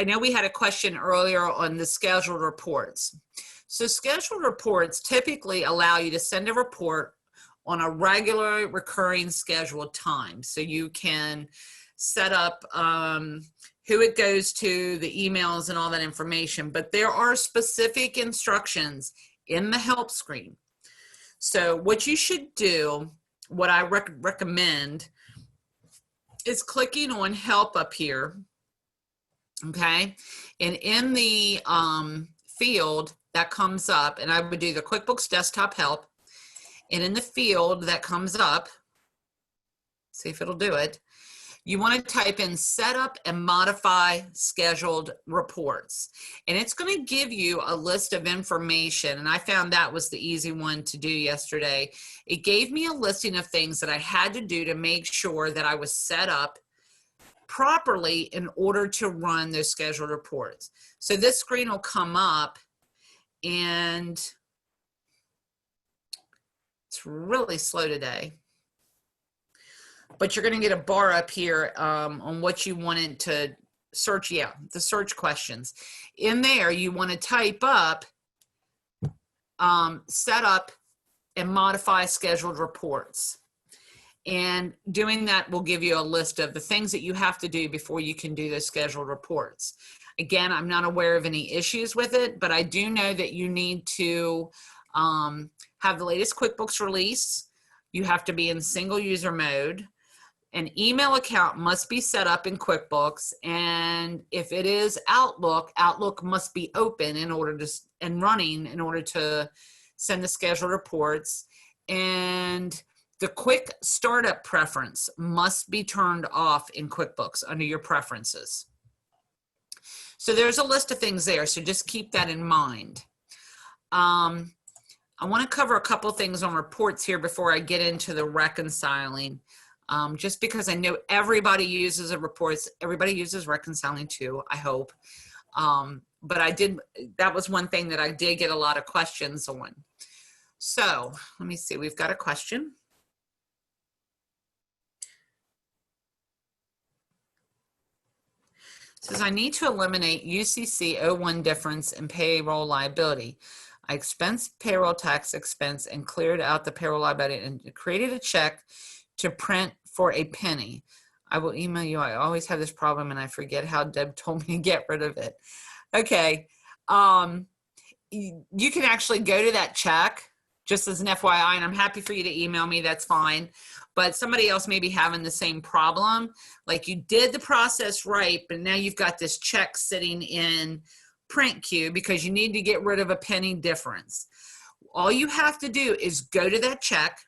know we had a question earlier on the scheduled reports. So scheduled reports typically allow you to send a report on a regular recurring scheduled time. So you can set up who it goes to, the emails and all that information, but there are specific instructions in the help screen. So what you should do, what I recommend, is clicking on help up here. Okay, and in the field that comes up, and I would do the QuickBooks Desktop Help, and in the field that comes up, see if it'll do it, you want to type in Setup and Modify Scheduled Reports, and it's going to give you a list of information, and I found that was the easy one to do yesterday. It gave me a listing of things that I had to do to make sure that I was set up properly in order to run those scheduled reports. So this screen will come up, and it's really slow today, but you're going to get a bar up here on what you wanted to search. Yeah, the search questions in there. You want to type up set up and modify scheduled reports. And doing that will give you a list of the things that you have to do before you can do those scheduled reports. Again, I'm not aware of any issues with it, but I do know that you need to have the latest QuickBooks release. You have to be in single user mode. An email account must be set up in QuickBooks. And if it is Outlook, Outlook must be open in order to, and running in order to send the scheduled reports. And the quick startup preference must be turned off in QuickBooks under your preferences. So there's a list of things there, so just keep that in mind. I want to cover a couple things on reports here before I get into the reconciling, just because I know everybody uses a reports, everybody uses reconciling too, I hope. But that was one thing that I did get a lot of questions on. So let me see, we've got a question. It says, I need to eliminate UCC 01 difference in payroll liability. I expensed payroll tax expense and cleared out the payroll liability and created a check to print for a penny. I will email you. I always have this problem and I forget how Deb told me to get rid of it. Okay. You can actually go to that check, just as an FYI, and I'm happy for you to email me, that's fine. But somebody else may be having the same problem. Like you did the process right, but now you've got this check sitting in print queue because you need to get rid of a penny difference. All you have to do is go to that check,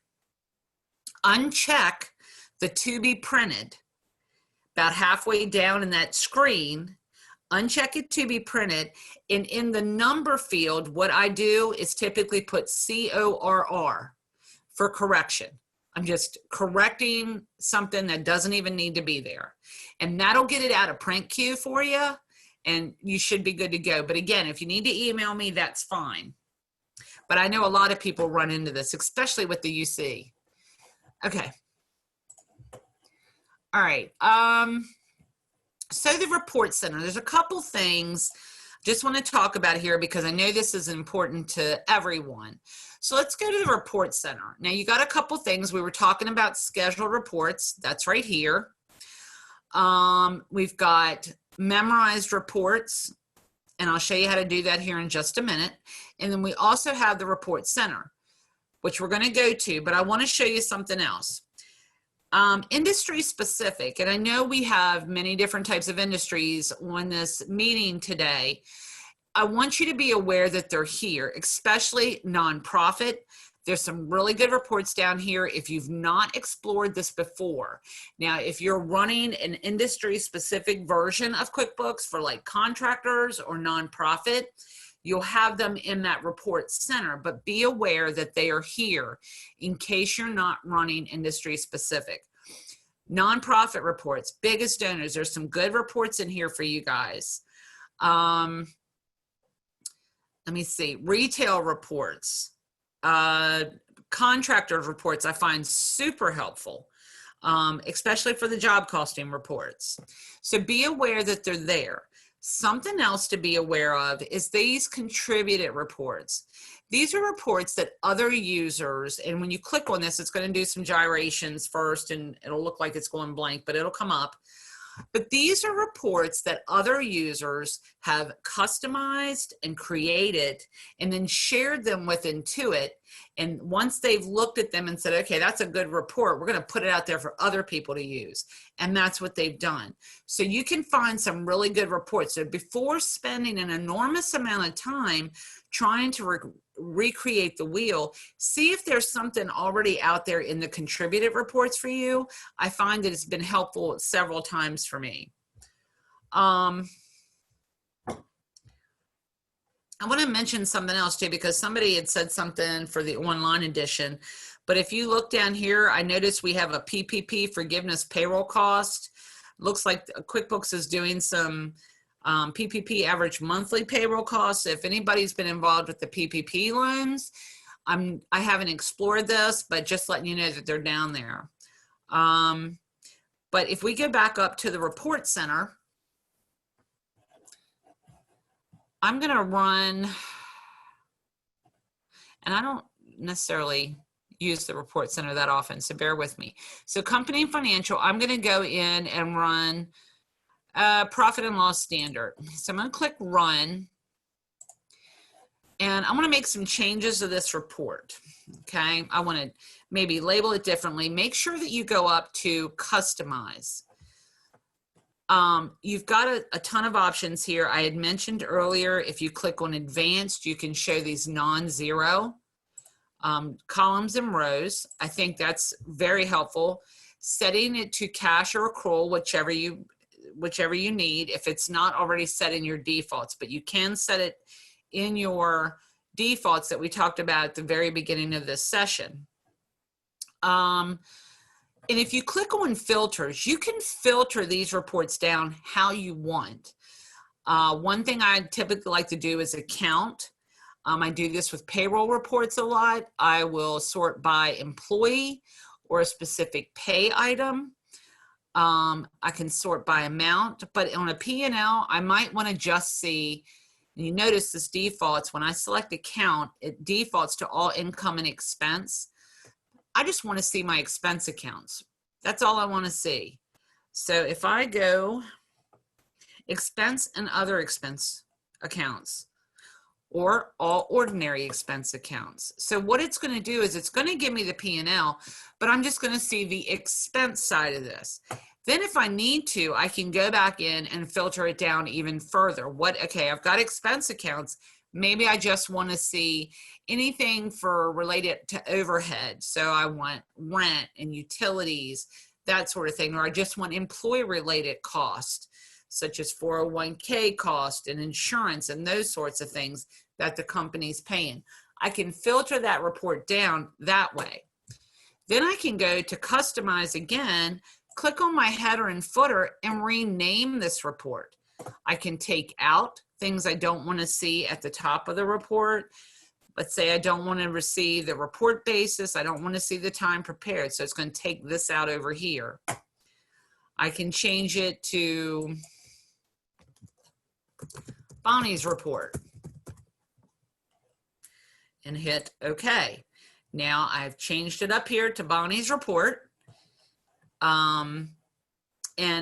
uncheck the to be printed, about halfway down in that screen, uncheck it to be printed, and in the number field, what I do is typically put CORR for correction. I'm just correcting something that doesn't even need to be there. And that'll get it out of print queue for you, and you should be good to go. But again, if you need to email me, that's fine. But I know a lot of people run into this, especially with the UC. Okay. All right. So the report center, there's a couple things I just want to talk about here because I know this is important to everyone. So let's go to the report center. Now you got a couple things. We were talking about scheduled reports. That's right here. We've got memorized reports, and I'll show you how to do that here in just a minute. And then we also have the report center, which we're going to go to, but I want to show you something else. Industry specific, and I know we have many different types of industries on this meeting today. I want you to be aware that they're here, especially nonprofit. There's some really good reports down here if you've not explored this before. Now, if you're running an industry specific version of QuickBooks for like contractors or nonprofit, you'll have them in that report center, but be aware that they are here in case you're not running industry specific. Nonprofit reports, biggest donors, there's some good reports in here for you guys. let me see, retail reports, contractor reports I find super helpful, especially for the job costing reports. So be aware that they're there. Something else to be aware of is these contributed reports. These are reports that other users, and when you click on this, it's going to do some gyrations first and it'll look like it's going blank, but it'll come up. But these are reports that other users have customized and created and then shared them with Intuit. And once they've looked at them and said, okay, that's a good report, we're going to put it out there for other people to use. And that's what they've done. So you can find some really good reports. So before spending an enormous amount of time trying to recreate the wheel, see if there's something already out there in the contributed reports for you. I find that it's been helpful several times for me. I want to mention something else too, because somebody had said something for the online edition, but if you look down here, I noticed we have a PPP forgiveness payroll cost. Looks like QuickBooks is doing some PPP average monthly payroll costs. If anybody's been involved with the PPP loans, I haven't explored this, but just letting you know that they're down there. But if we go back up to the report center, I'm going to run, and I don't necessarily use the report center that often, so bear with me. So company and financial, I'm going to go in and run profit and loss standard. So I'm going to click run, and I want to make some changes to this report. Okay, I want to maybe label it differently. Make sure that you go up to customize. You've got a ton of options here. I had mentioned earlier, if you click on advanced, you can show these non-zero columns and rows. I think that's very helpful. Setting it to cash or accrual, whichever you need, if it's not already set in your defaults, but you can set it in your defaults that we talked about at the very beginning of this session. And if you click on filters, you can filter these reports down how you want. One thing I typically like to do is account. I do this with payroll reports a lot. I will sort by employee or a specific pay item. I can sort by amount, but on a P&L, I might want to just see, and you notice this defaults, when I select account, it defaults to all income and expense. I just want to see my expense accounts. That's all I want to see. So if I go expense and other expense accounts, or all ordinary expense accounts. So what it's going to do is it's going to give me the P&L, but I'm just going to see the expense side of this. Then if I need to, I can go back in and filter it down even further. Okay, I've got expense accounts. Maybe I just want to see anything for related to overhead. So I want rent and utilities, that sort of thing. Or I just want employee related costs, such as 401k cost and insurance and those sorts of things that the company's paying. I can filter that report down that way. Then I can go to customize again, click on my header and footer and rename this report. I can take out things I don't want to see at the top of the report. Let's say I don't want to receive the report basis. I don't want to see the time prepared. So it's going to take this out over here. I can change it to Bonnie's report and hit OK. Now I've changed it up here to Bonnie's report. And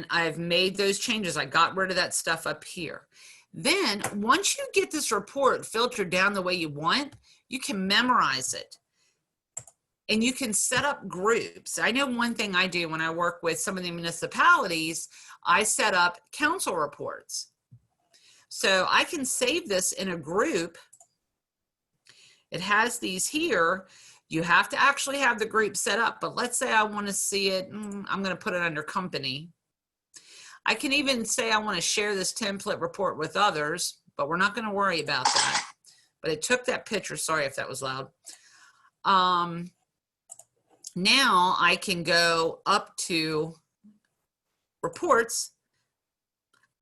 I've made those changes. I got rid of that stuff up here. Then once you get this report filtered down the way you want, you can memorize it. And you can set up groups. I know one thing I do when I work with some of the municipalities, I set up council reports. So I can save this in a group. It has these here. You have to actually have the group set up, but let's say I want to see it, I'm going to put it under company. I can even say I want to share this template report with others, but we're not going to worry about that. But it took that picture, sorry if that was loud. Now I can go up to reports,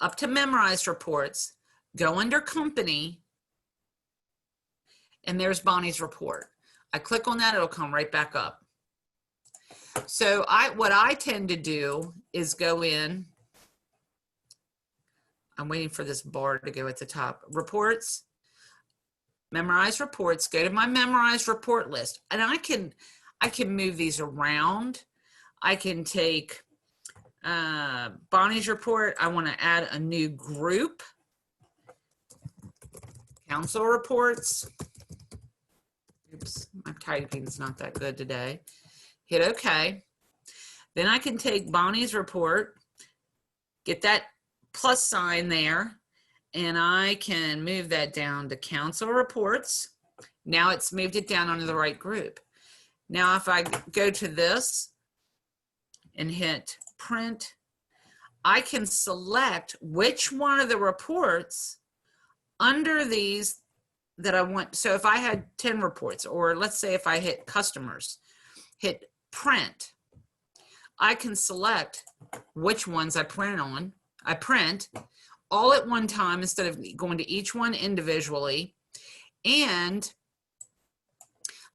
up to memorized reports, go under company, and there's Bonnie's report. I click on that, it'll come right back up. So what I tend to do is go in, I'm waiting for this bar to go at the top, reports, memorize reports, go to my memorized report list, and I can move these around. I can take Bonnie's report. I want to add a new group, council reports. Oops, my typing's not that good today. Hit OK. Then I can take Bonnie's report, get that plus sign there, and I can move that down to council reports. Now it's moved it down onto the right group. Now if I go to this and hit print, I can select which one of the reports under these that I want. So if I had 10 reports, or let's say if I hit customers, hit print, I can select which ones I print all at one time instead of going to each one individually. And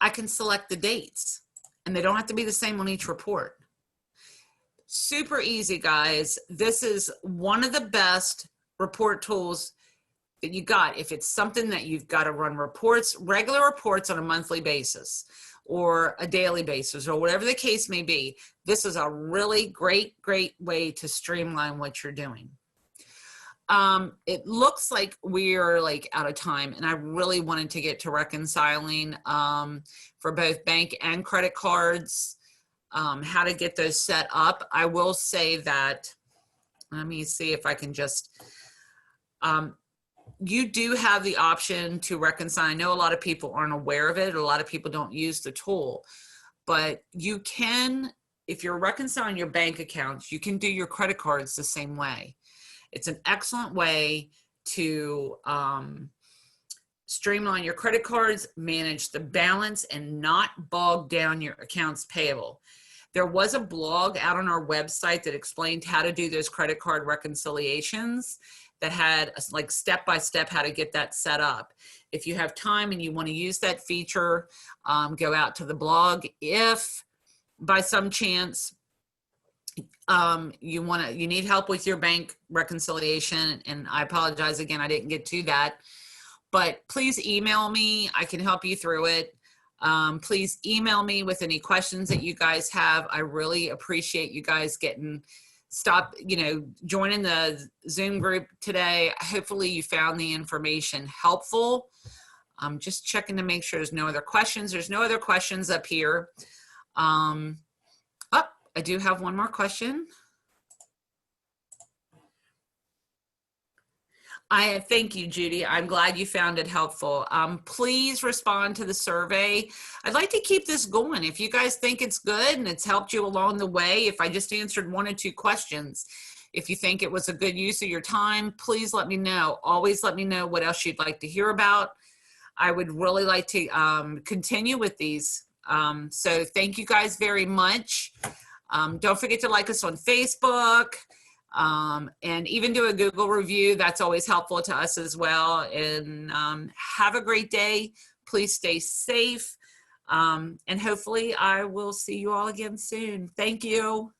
I can select the dates, and they don't have to be the same on each report. Super easy, guys. This is one of the best report tools that you got. If it's something that you've got to run reports, regular reports on a monthly basis or a daily basis or whatever the case may be, this is a really great way to streamline what you're doing. It looks like we're like out of time, and I really wanted to get to reconciling for both bank and credit cards, how to get those set up. I will say that, let me see if I can just, you do have the option to reconcile. I know a lot of people aren't aware of it. A lot of people don't use the tool, but you can, if you're reconciling your bank accounts, you can do your credit cards the same way. It's an excellent way to streamline your credit cards, manage the balance, and not bog down your accounts payable. There was a blog out on our website that explained how to do those credit card reconciliations that had like step-by-step how to get that set up. If you have time and you want to use that feature, go out to the blog. If by some chance you need help with your bank reconciliation, and I apologize again, I didn't get to that, but please email me. I can help you through it. Please email me with any questions that you guys have. I really appreciate you guys joining the Zoom group today. Hopefully you found the information helpful. I'm just checking to make sure there's no other questions. There's no other questions up here. I do have one more question. Thank you, Judy. I'm glad you found it helpful. Please respond to the survey. I'd like to keep this going. If you guys think it's good and it's helped you along the way, if I just answered 1 or 2 questions, if you think it was a good use of your time, please let me know. Always let me know what else you'd like to hear about. I would really like to continue with these. So thank you guys very much. Don't forget to like us on Facebook. And even do a Google review. That's always helpful to us as well. And have a great day. Please stay safe. And hopefully I will see you all again soon. Thank you.